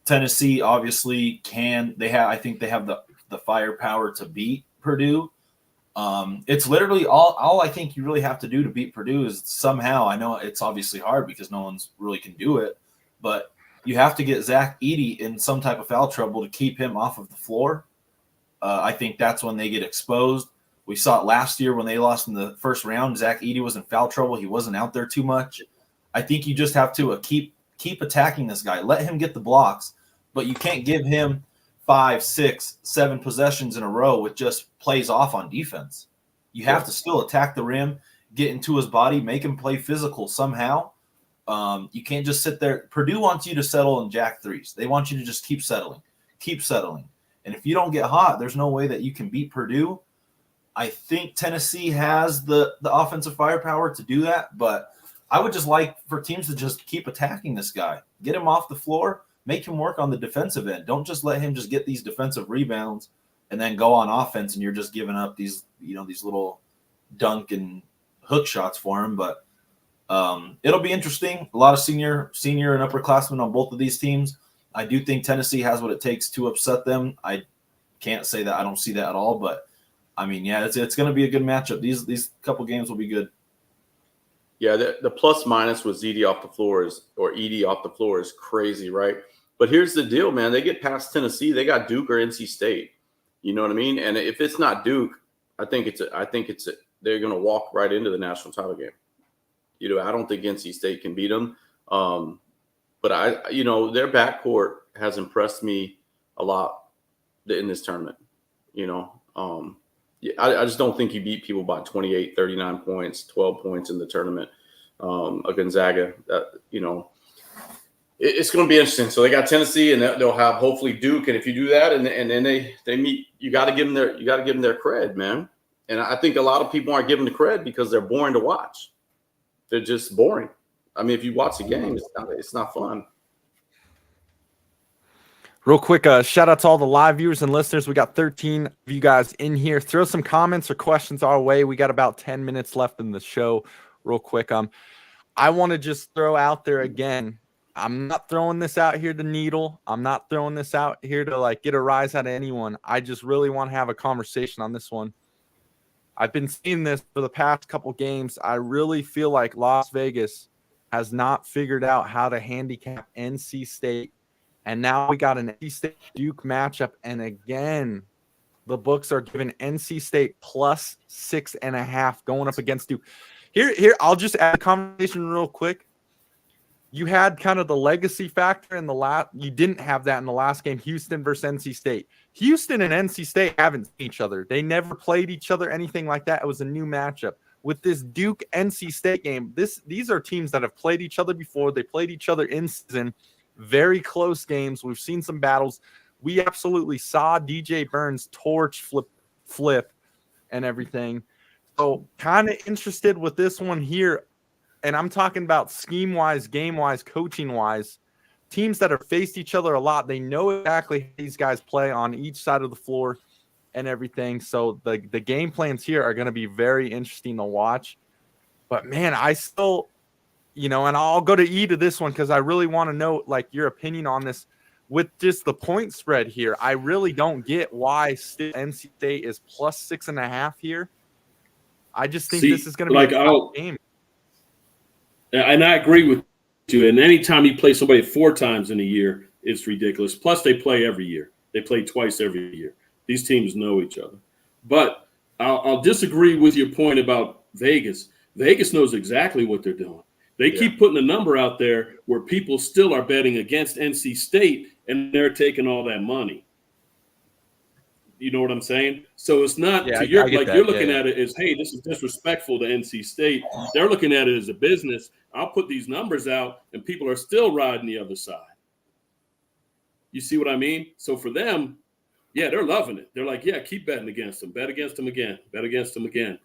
Speaker 3: Tennessee obviously I think they have the firepower to beat Purdue. It's literally all I think you really have to do to beat Purdue is somehow, I know it's obviously hard because no one's really can do it, but you have to get Zach Edey in some type of foul trouble to keep him off of the floor. I think that's when they get exposed. We saw it last year when they lost in the first round. Zach Edey was in foul trouble. He wasn't out there too much. I think you just have to keep attacking this guy. Let him get the blocks, but you can't give him 5, 6, 7 possessions in a row with just plays off on defense. You have to still attack the rim, get into his body, make him play physical somehow. You can't just sit there. Purdue wants you to settle in jack threes. They want you to just keep settling. And if you don't get hot, there's no way that you can beat Purdue. I think Tennessee has the offensive firepower to do that, but I would just like for teams to just keep attacking this guy. Get him off the floor, make him work on the defensive end. Don't just let him just get these defensive rebounds and then go on offense and you're just giving up these little dunk and hook shots for him. But it'll be interesting. A lot of senior and upperclassmen on both of these teams. I do think Tennessee has what it takes to upset them. I can't say that I don't see that at all, but I mean, yeah, it's going to be a good matchup. These couple games will be good.
Speaker 1: Yeah, the plus minus with Edey off the floor is crazy, right? But here's the deal, man. They get past Tennessee, they got Duke or NC State. You know what I mean? And if it's not Duke, I think they're going to walk right into the national title game. I don't think NC State can beat them. But their backcourt has impressed me a lot in this tournament. I just don't think you beat people by 28, 39 points, 12 points in the tournament. A Gonzaga, it's going to be interesting. So they got Tennessee, and they'll have hopefully Duke. And if you do that, and then they meet, you got to give them their cred, man. And I think a lot of people aren't giving the cred because they're boring to watch. They're just boring. I mean, if you watch the game, it's not fun.
Speaker 2: Real quick, shout out to all the live viewers and listeners. We got 13 of you guys in here. Throw some comments or questions our way. We got about 10 minutes left in the show. Real quick, I want to just throw out there again. I'm not throwing this out here to needle. I'm not throwing this out here to get a rise out of anyone. I just really want to have a conversation on this one. I've been seeing this for the past couple games. I really feel like Las Vegas has not figured out how to handicap NC State. And now we got an NC State Duke matchup. And again, the books are giving NC State plus 6.5 going up against Duke. Here, I'll just add a conversation real quick. You had kind of the legacy factor in the last. You didn't have that in the last game, Houston versus NC State. Houston and NC State haven't seen each other. They never played each other, anything like that. It was a new matchup. With this Duke NC State game, these are teams that have played each other before. They played each other in season. Very close games. We've seen some battles. We absolutely saw DJ Burns torch flip and everything. So kind of interested with this one here. And I'm talking about scheme-wise, game-wise, coaching-wise. Teams that have faced each other a lot, they know exactly how these guys play on each side of the floor and everything. So the game plans here are going to be very interesting to watch. But, man, I still – and I'll go to E to this one because I really want to know, your opinion on this. With just the point spread here, I really don't get why NC State is plus 6.5 here. I just think this is going to be a tough game.
Speaker 4: And I agree with you. And anytime you play somebody 4 times in a year, it's ridiculous. Plus, they play every year. They play twice every year. These teams know each other. But I'll disagree with your point about Vegas. Vegas knows exactly what they're doing. They keep putting a number out there where people still are betting against NC State, and they're taking all that money. You know what I'm saying? So it's not you're looking at it as, hey, this is disrespectful to NC State. They're looking at it as a business. I'll put these numbers out, and people are still riding the other side. You see what I mean? So for them, they're loving it. They're like, keep betting against them. Bet against them again. Bet against them again.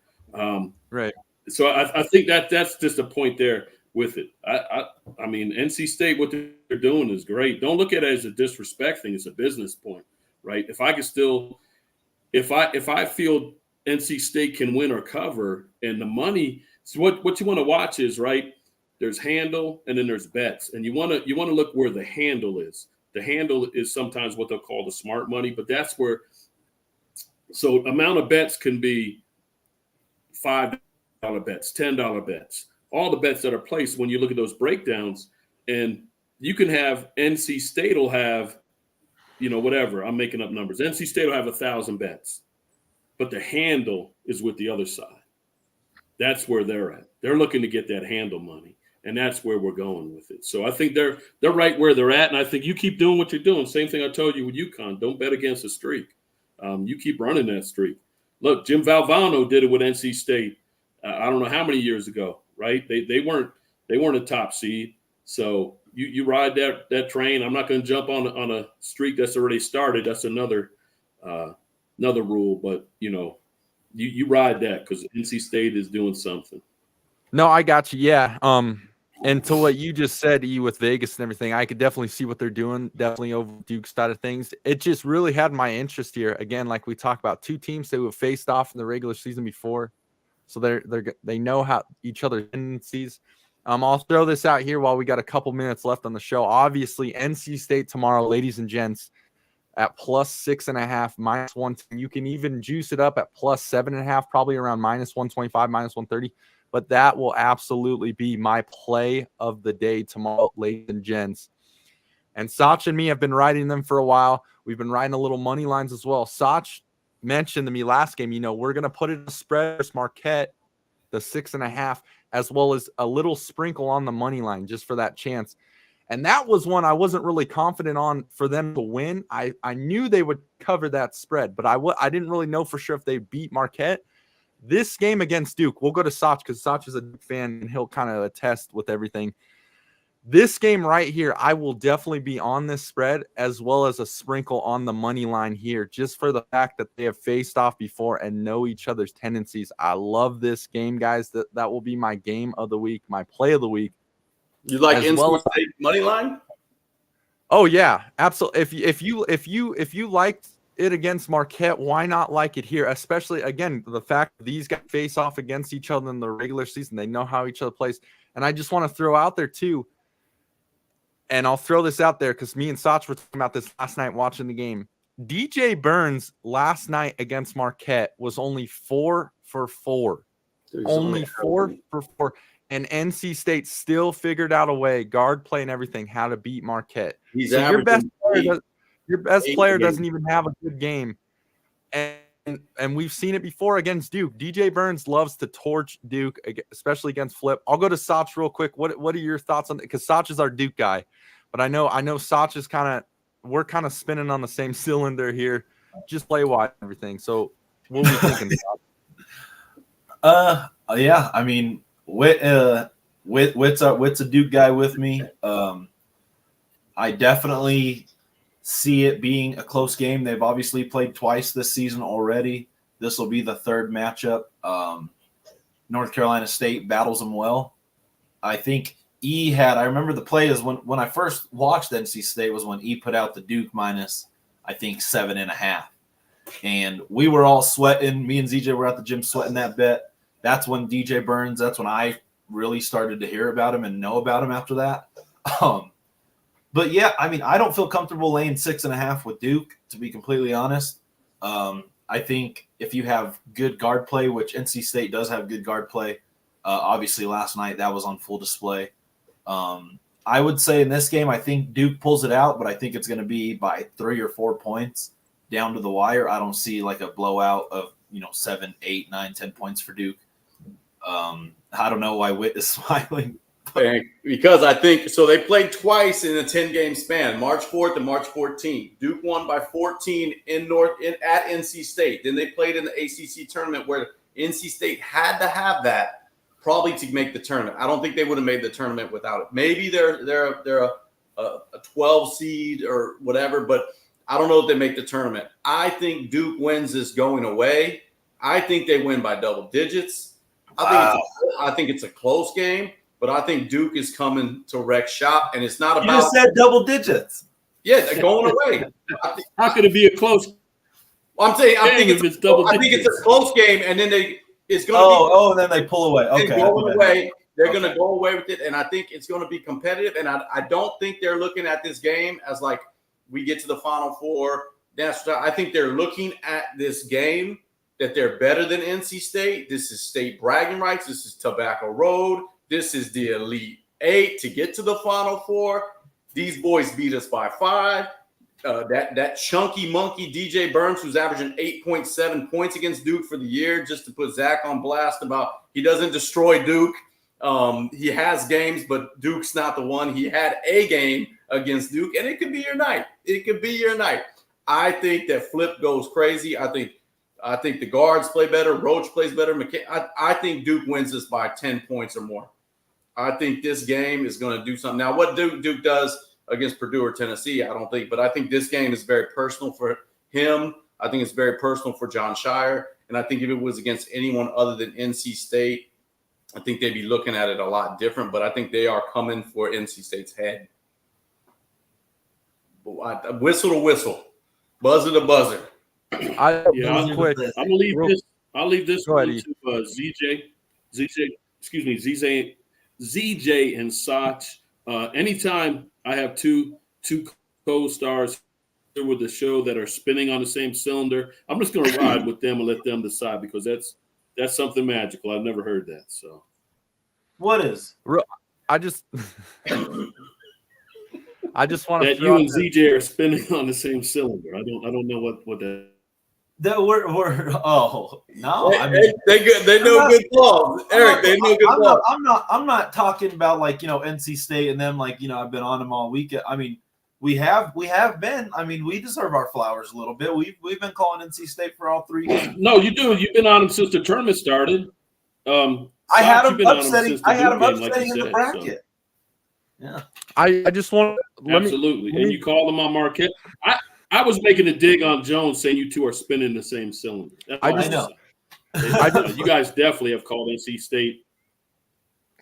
Speaker 2: Right.
Speaker 4: So I think that's just a point there. with it. I mean, NC State, what they're doing is great. Don't look at it as a disrespect thing. It's a business point, right? If I feel NC State can win or cover, and the money, so what you want to watch is, right, there's handle and then there's bets, and you want to look where the handle is. The handle is sometimes what they'll call the smart money, but that's where. So amount of bets can be $5 bets, $10 bets, all the bets that are placed when you look at those breakdowns, and you can have NC State will have, whatever, I'm making up numbers. NC State will have 1,000 bets, but the handle is with the other side. That's where they're at. They're looking to get that handle money, and that's where we're going with it. So I think they're right where they're at, and I think you keep doing what you're doing. Same thing I told you with UConn. Don't bet against a streak. You keep running that streak. Look, Jim Valvano did it with NC State. I don't know how many years ago, right? They weren't a top seed. So you ride that train. I'm not going to jump on a streak that's already started. That's another rule. But you ride that because NC State is doing something.
Speaker 2: No, I got you. Yeah. And to what you just said, with Vegas and everything, I could definitely see what they're doing, definitely over Duke's side of things. It just really had my interest here. Again, like we talked about, two teams that have faced off in the regular season before. So they know how each other's tendencies. I'll throw this out here while we got a couple minutes left on the show. Obviously, NC State tomorrow, ladies and gents, at +6.5, -110. You can even juice it up at +7.5, probably around -125, -130. But that will absolutely be my play of the day tomorrow, ladies and gents. And Sach and me have been riding them for a while. We've been riding a little money lines as well. Sach mentioned to me last game, we're going to put it in a spread, Marquette, the 6.5, as well as a little sprinkle on the money line just for that chance. And that was one I wasn't really confident on for them to win. I knew they would cover that spread, but I didn't really know for sure if they beat Marquette. This game against Duke, we'll go to Sach because Sach is a Duke fan and he'll kind of attest with everything. This game right here, I will definitely be on this spread as well as a sprinkle on the money line here, just for the fact that they have faced off before and know each other's tendencies. I love this game, guys. That will be my game of the week, my play of the week.
Speaker 1: You like NC State money line?
Speaker 2: Oh yeah, absolutely. If you liked it against Marquette, why not like it here? Especially, again, the fact that these guys face off against each other in the regular season. They know how each other plays. And I just want to throw out there, too, and I'll throw this out there because me and Sach were talking about this last night watching the game. DJ Burns last night against Marquette was only 4 for 4. Only 4 for 4. And NC State still figured out a way, guard play and everything, how to beat Marquette. So your best player doesn't even have a good game. And we've seen it before against Duke. DJ Burns loves to torch Duke, especially against Flip. I'll go to Sach real quick. What are your thoughts on it? Because Sach is our Duke guy. But I know Sach is we're kind of spinning on the same cylinder here. Just play wide and everything. So what are we thinking, Sach?
Speaker 3: Yeah, I mean, Witt's a Duke guy with me. I definitely see it being a close game. They've obviously played twice this season already. This will be the third matchup. North Carolina State battles them well. I think I remember the play is when I first watched NC State was when E put out the Duke minus, I think, 7.5. And we were all sweating. Me and ZJ were at the gym sweating that bet. That's when DJ Burns, that's when I really started to hear about him and know about him after that. But yeah, I mean, I don't feel comfortable laying 6.5 with Duke, to be completely honest. I think if you have good guard play, which NC State does have good guard play, obviously last night that was on full display. I would say in this game, I think Duke pulls it out, but I think it's going to be by 3 or 4 points down to the wire. I don't see like a blowout of 7, 8, 9, 10 points for Duke. I don't know why Witt is smiling.
Speaker 1: Because I think so. They played twice in a 10-game span, March 4th and March 14th. Duke won by 14 at NC State. Then they played in the ACC tournament where NC State had to have that probably to make the tournament. I don't think they would have made the tournament without it. Maybe they're a 12 seed or whatever, but I don't know if they make the tournament. I think Duke wins this going away. I think they win by double digits. I think it's a close game. but I think Duke is coming to wreck shop, and it's not
Speaker 3: You
Speaker 1: about
Speaker 3: just said double digits.
Speaker 1: yeah, they're going away.
Speaker 4: How could it be a close
Speaker 1: Well, I'm saying I think
Speaker 4: if it's double
Speaker 1: it's a close game, and then it's going
Speaker 3: Oh, and then they pull away.
Speaker 1: to be
Speaker 3: Okay.
Speaker 1: going away. They're
Speaker 3: Okay.
Speaker 1: going to go away with it, and I think it's going to be competitive. And I don't think they're looking at this game as like we get to the Final Four. I think they're looking at this game that they're better than NC State. This is state bragging rights. This is Tobacco Road. This is the Elite Eight to get to the Final Four. These boys beat us by 5. That chunky monkey DJ Burns, who's averaging 8.7 points against Duke for the year, just to put Zach on blast about he doesn't destroy Duke. He has games, but Duke's not the one. He had a game against Duke, and it could be your night. It could be your night. I think that Flip goes crazy. I think the guards play better. Roach plays better. I think Duke wins this by 10 points or more. I think this game is going to do something. Now, what Duke does against Purdue or Tennessee, I don't think. But I think this game is very personal for him. I think it's very personal for John Shire. And I think if it was against anyone other than NC State, I think they'd be looking at it a lot different. But I think they are coming for NC State's head. Whistle to whistle. Buzzer to buzzer.
Speaker 2: Real quick.
Speaker 4: I'm gonna leave this. I'll leave this
Speaker 2: Go ahead,
Speaker 4: one to ZJ and Sach. Anytime I have two co-stars here with the show that are spinning on the same cylinder, I'm just gonna ride with them and let them decide, because that's something magical. I've never heard that. So
Speaker 3: What is?
Speaker 2: I just want to
Speaker 4: that you and ZJ are spinning on the same cylinder. I don't know what that.
Speaker 3: That we're no. I mean,
Speaker 1: they know good balls, Eric. They know good balls.
Speaker 3: I'm not talking about like NC State and them like I've been on them all weekend. I mean, we have been. I mean, we deserve our flowers a little bit. We've been calling NC State for all 3 games.
Speaker 4: No, you do. You've been on them since the tournament started.
Speaker 3: I had them upsetting
Speaker 4: in
Speaker 3: the bracket. Yeah.
Speaker 2: I just want
Speaker 4: absolutely. And you call them on Marquette. I was making a dig on Jones, saying you two are spinning the same cylinder.
Speaker 3: I know.
Speaker 4: You guys definitely have called NC State.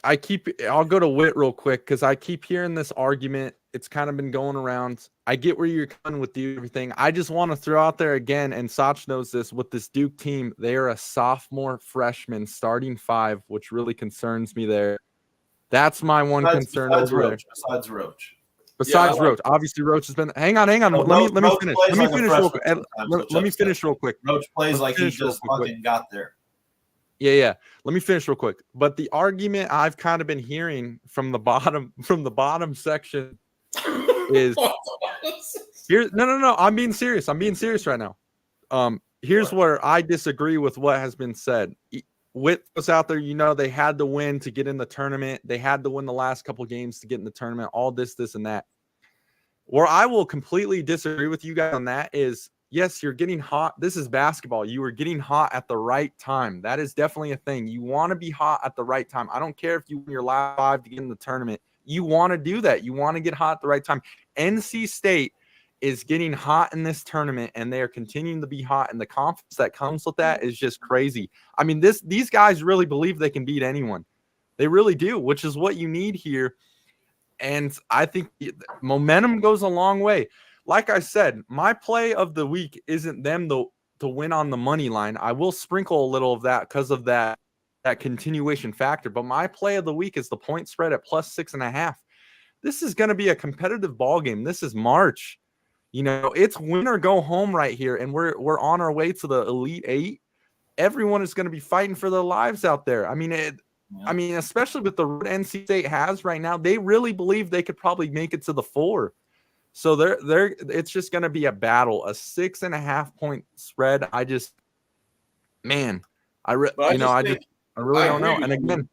Speaker 2: I'll go to Whit real quick because I keep hearing this argument. It's kind of been going around. I get where you're coming with everything. I just want to throw out there again, and Sach knows this, with this Duke team, they are a sophomore freshman starting 5, which really concerns me there. That's my one concern over there.
Speaker 3: Besides Roach.
Speaker 2: Obviously Roach has been. Hang on.
Speaker 3: No,
Speaker 2: let me finish. Let me finish real quick.
Speaker 3: Let
Speaker 2: me finish real quick.
Speaker 3: Roach plays like he just fucking got there.
Speaker 2: Yeah. Let me finish real quick. But the argument I've kind of been hearing from the bottom section is here. No. I'm being serious. I'm being serious right now. Here's where I disagree with what has been said. Whit was out there, they had to win to get in the tournament. They had to win the last couple games to get in the tournament, all this and that. Where I will completely disagree with you guys on that is, yes, you're getting hot. This is basketball. You were getting hot at the right time. That is definitely a thing. You want to be hot at the right time. I don't care if you win your last 5 to get in the tournament. You want to do that. You want to get hot at the right time. NC State is getting hot in this tournament, and they are continuing to be hot, and the confidence that comes with that is just crazy. I mean, these guys really believe they can beat anyone. They really do, which is what you need here. And I think momentum goes a long way. Like I said, my play of the week isn't them to win on the money line. I will sprinkle a little of that because of that continuation factor. But my play of the week is the point spread at +6.5. This is going to be a competitive ball game. This is March. It's win or go home right here, and we're on our way to the Elite 8. Everyone is going to be fighting for their lives out there. I mean, especially with the NC State has right now, they really believe they could probably make it to the 4. So it's just going to be a battle, a 6.5 point spread. I really don't know. And again,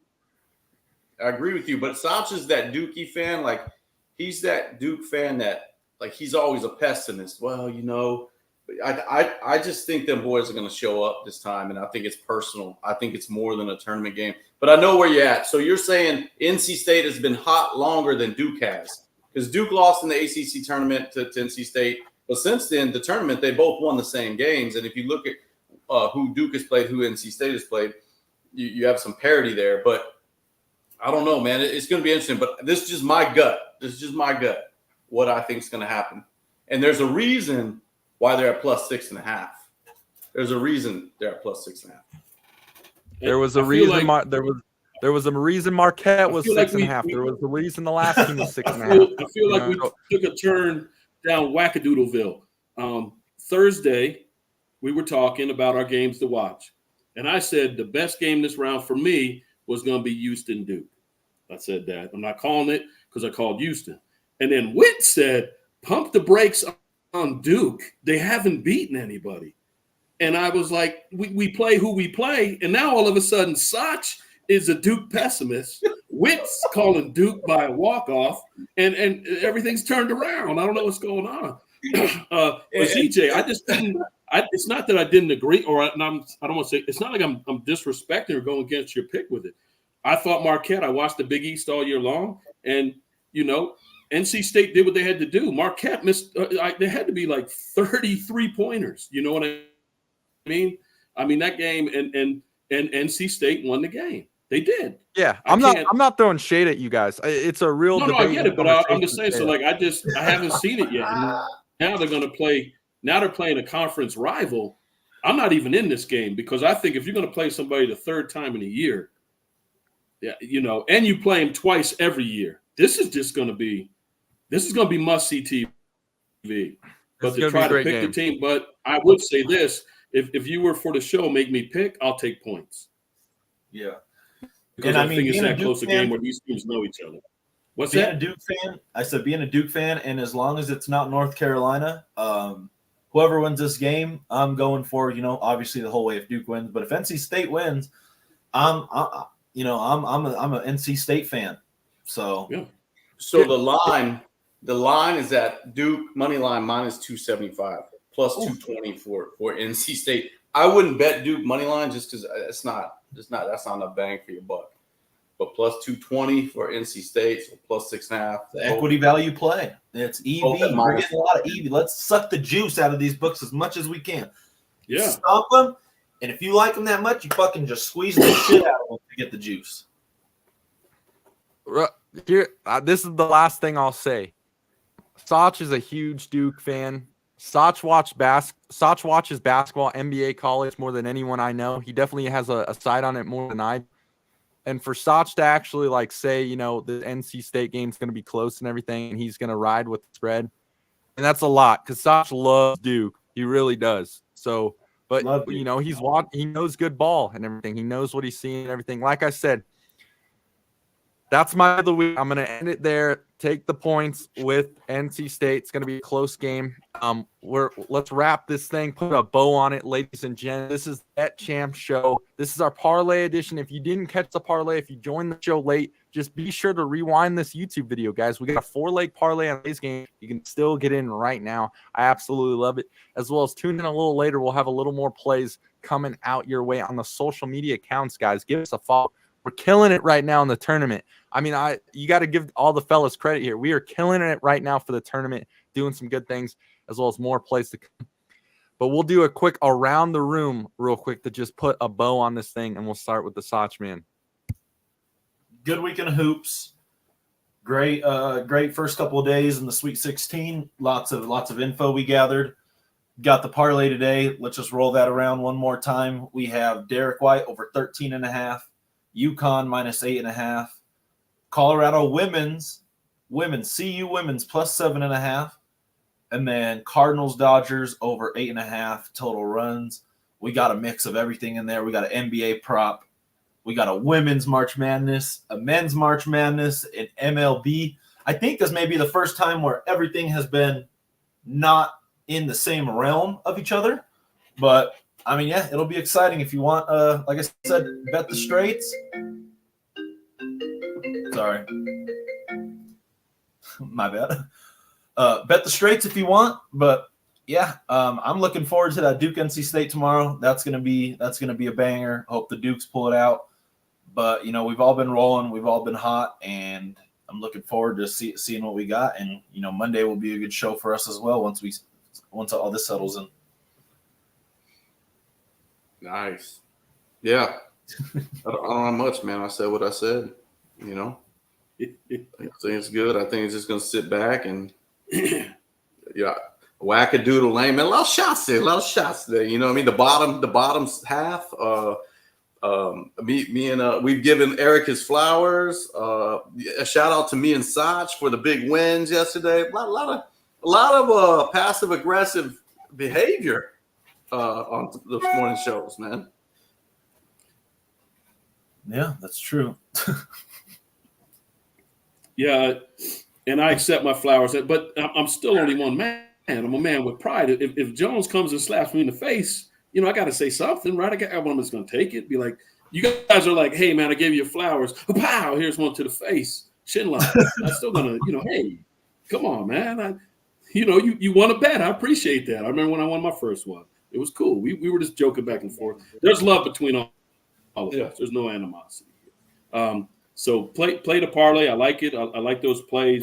Speaker 1: I agree with you, but Sach is that Dookie fan. Like, he's that Duke fan that, like, he's always a pessimist. Well, I just think them boys are going to show up this time, and I think it's personal. I think it's more than a tournament game. But I know where you're at. So you're saying NC State has been hot longer than Duke has, because Duke lost in the ACC tournament to NC State. But since then, the tournament, they both won the same games. And if you look at who Duke has played, who NC State has played, you have some parity there. But I don't know, man. It's going to be interesting, but this is just my gut. What I think is going to happen. And there's a reason why they're at plus 6.5. There's a reason they're at plus 6.5.
Speaker 2: There was a reason. There was a reason Marquette was 6.5. There was a reason the last team was 6.5.
Speaker 4: I feel like we took a turn down Wackadoodleville. Thursday, we were talking about our games to watch. And I said the best game this round for me was going to be Houston Duke. I said that. I'm not calling it because I called Houston. And then Witt said, pump the brakes on Duke. They haven't beaten anybody. And I was like, we play who we play. And now all of a sudden, Sach is a Duke pessimist. Witt's calling Duke by a walk-off. And everything's turned around. I don't know what's going on. But CJ, I just didn't. It's not that I didn't agree, I don't want to say. It's not like I'm disrespecting or going against your pick with it. I thought Marquette. I watched the Big East all year long, and NC State did what they had to do. Marquette missed. They had to be like 33 pointers. You know what I mean? I mean that game, and NC State won the game. They did.
Speaker 2: Yeah, I'm not throwing shade at you guys. It's a real debate.
Speaker 4: No, I get it, but I'm just saying. So like, I haven't seen it yet. Now they're going to play. Now they're playing a conference rival. I'm not even in this game because I think if you're going to play somebody the third time in a year, and you play them twice every year, this is going to be must-see TV. But to try to pick the team, but I would say this: if you were for the show, make me pick, I'll take points.
Speaker 3: Yeah,
Speaker 4: because I think it's that close a game where these teams know each other. What's
Speaker 3: being
Speaker 4: that?
Speaker 3: a Duke fan, I said being a Duke fan, and as long as it's not North Carolina, whoever wins this game, I'm going for obviously the whole way if Duke wins. But if NC State wins, I'm a NC State fan. So
Speaker 4: yeah.
Speaker 1: So the line is at Duke money line minus 275 plus 220 for NC State. I wouldn't bet Duke money line just because that's not a bang for your buck. But plus 220 for NC State, so plus 6.5.
Speaker 3: The equity value play. It's EV. We're getting a lot of EV. Let's suck the juice out of these books as much as we can.
Speaker 4: Yeah.
Speaker 3: Stomp them, and if you like them that much, you fucking just squeeze the shit out of them to get the juice.
Speaker 2: Here, this is the last thing I'll say. Sach is a huge Duke fan. Sach watches basketball, NBA, college more than anyone I know. He definitely has a side on it more than I do. And for Sach to actually say, the NC State game's going to be close and everything, and he's going to ride with the spread, and that's a lot because Sach loves Duke. He really does. So, but he knows good ball and everything. He knows what he's seeing and everything. Like I said, that's my of the week. I'm going to end it there. Take the points with NC State. It's going to be a close game. Let's wrap this thing, put a bow on it, ladies and gents. This is Bet Champ Show. This is our parlay edition. If you didn't catch the parlay, if you joined the show late, just be sure to rewind this YouTube video, guys. We got a 4-leg parlay on today's game. You can still get in right now. I absolutely love it. As well as tune in a little later. We'll have a little more plays coming out your way on the social media accounts, guys. Give us a follow. We're killing it right now in the tournament. I mean, you got to give all the fellas credit here. We are killing it right now for the tournament, doing some good things, as well as more plays to come. But we'll do a quick around the room real quick to just put a bow on this thing, and we'll start with the Sach man.
Speaker 3: Good weekend of hoops. Great first couple of days in the Sweet 16. Lots of info we gathered. Got the parlay today. Let's just roll that around one more time. We have Derek White over 13.5. UConn minus 8.5. Colorado women's CU women's plus 7.5. And then Cardinals Dodgers over 8.5 total runs. We got a mix of everything in there. We got an NBA prop. We got a women's March Madness, a men's March Madness, an MLB. I think this may be the first time where everything has been not in the same realm of each other. But I mean, yeah, it'll be exciting if you want. Like I said, bet the straights. Sorry, my bad. Bet the straights if you want. But yeah, I'm looking forward to that Duke NC State tomorrow. That's gonna be a banger. Hope the Dukes pull it out. But we've all been rolling, we've all been hot, and I'm looking forward to seeing what we got. And Monday will be a good show for us as well once all this settles in.
Speaker 1: Nice. Yeah. I don't have much, man. I said what I said. You know, I think it's good. I think it's just going to sit back and whack-a-doodle lane. Man, a lot of shots there. You know what I mean? The bottom half. Me and we've given Eric his flowers. A shout out to me and Saj for the big wins yesterday. A lot of passive aggressive behavior on this morning shows, man.
Speaker 3: Yeah, that's true.
Speaker 4: Yeah, and I accept my flowers, but I'm still only one man. I'm a man with pride. If Jones comes and slaps me in the face, you know, I got to say something, right? I got one that's going to take it. Be like, you guys are like, hey, man, I gave you flowers. Pow, here's one to the face. Chin lock. I'm still going to, you know, hey, come on, man. You won a bet. I appreciate that. I remember when I won my first one. It was cool. We were just joking back and forth. There's love between all of us. There's no animosity. So play the parlay. I like it. I like those plays,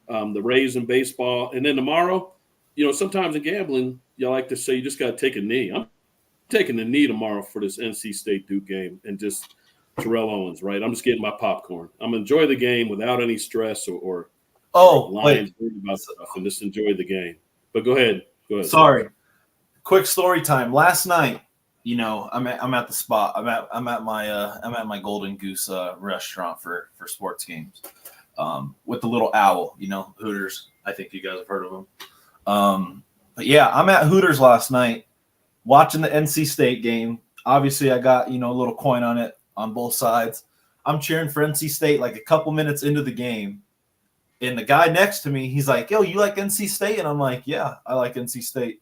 Speaker 4: the Rays in baseball. And then tomorrow, you know, sometimes in gambling, you like to say you just got to take a knee. I'm taking the knee tomorrow for this NC State Duke game and just Terrell Owens, right? I'm just getting my popcorn. I'm enjoy the game without any stress or lines about stuff, and just enjoy the game. But go ahead.
Speaker 3: Sorry. Quick story time. Last night, you know, I'm at the spot. I'm at my Golden Goose restaurant for sports games, with the little owl, you know, Hooters. I think you guys have heard of them. But yeah, I'm at Hooters last night watching the NC State game. Obviously, I got, you know, a little coin on it on both sides. I'm cheering for NC State like a couple minutes into the game. And the guy next to me, he's like, yo, you like NC State? And I'm like, yeah, I like NC State.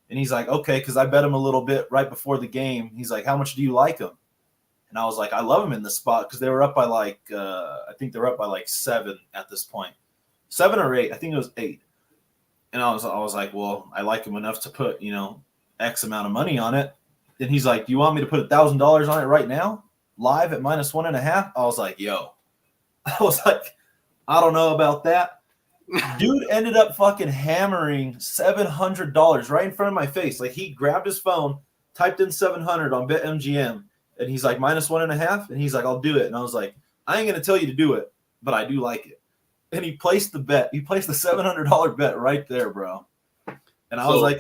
Speaker 3: And he's like, okay, because I bet him a little bit right before the game. He's like, how much do you like him? And I was like, I love him in this spot because they were up by like, I think they were up by like 7 at this point. 7 or 8. I think it was 8. And I was like, well, I like him enough to put, you know, X amount of money on it. And he's like, do you want me to put $1,000 on it right now? Live at -1.5? I was like, yo. I was like, I don't know about that. Dude ended up fucking hammering $700 right in front of my face. Like, he grabbed his phone, typed in 700 on BetMGM, and he's like, -1.5? And he's like, I'll do it. And I was like, I ain't going to tell you to do it, but I do like it. And he placed the bet. He placed the $700 bet right there, bro. And I was like,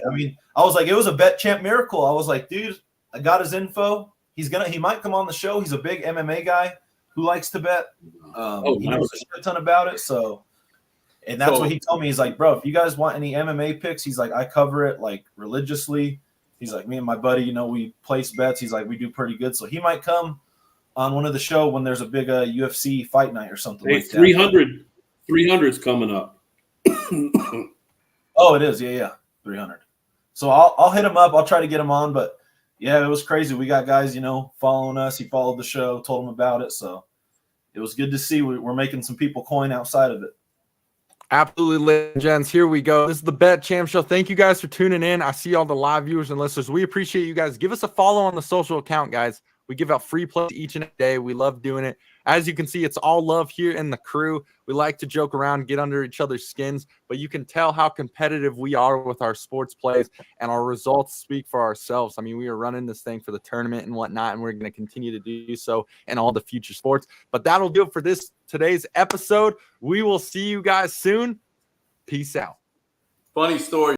Speaker 3: it was a bet champ miracle. I was like, dude, I got his info. He might come on the show. He's a big MMA guy who likes to bet. He knows a shit ton about it. So, and that's what he told me. He's like, bro, if you guys want any MMA picks, he's like, I cover it like religiously. He's like, me and my buddy, you know, we place bets. He's like, we do pretty good. So he might come on one of the show when there's a big UFC fight night or something like that.
Speaker 4: 300's coming up.
Speaker 3: Oh, it is. Yeah. 300. So I'll hit him up. I'll try to get him on. But yeah, it was crazy. We got guys, you know, following us. He followed the show, told him about it. So it was good to see. We're making some people coin outside of it.
Speaker 2: Absolutely, ladies and gents. Here we go. This is the Bet Champ Show. Thank you guys for tuning in. I see all the live viewers and listeners. We appreciate you guys. Give us a follow on the social account, guys. We give out free plays each and every day. We love doing it. As you can see, it's all love here in the crew. We like to joke around, get under each other's skins, but you can tell how competitive we are with our sports plays, and our results speak for ourselves. I mean, we are running this thing for the tournament and whatnot, and we're going to continue to do so in all the future sports. But that'll do it for today's episode. We will see you guys soon. Peace out.
Speaker 1: Funny story.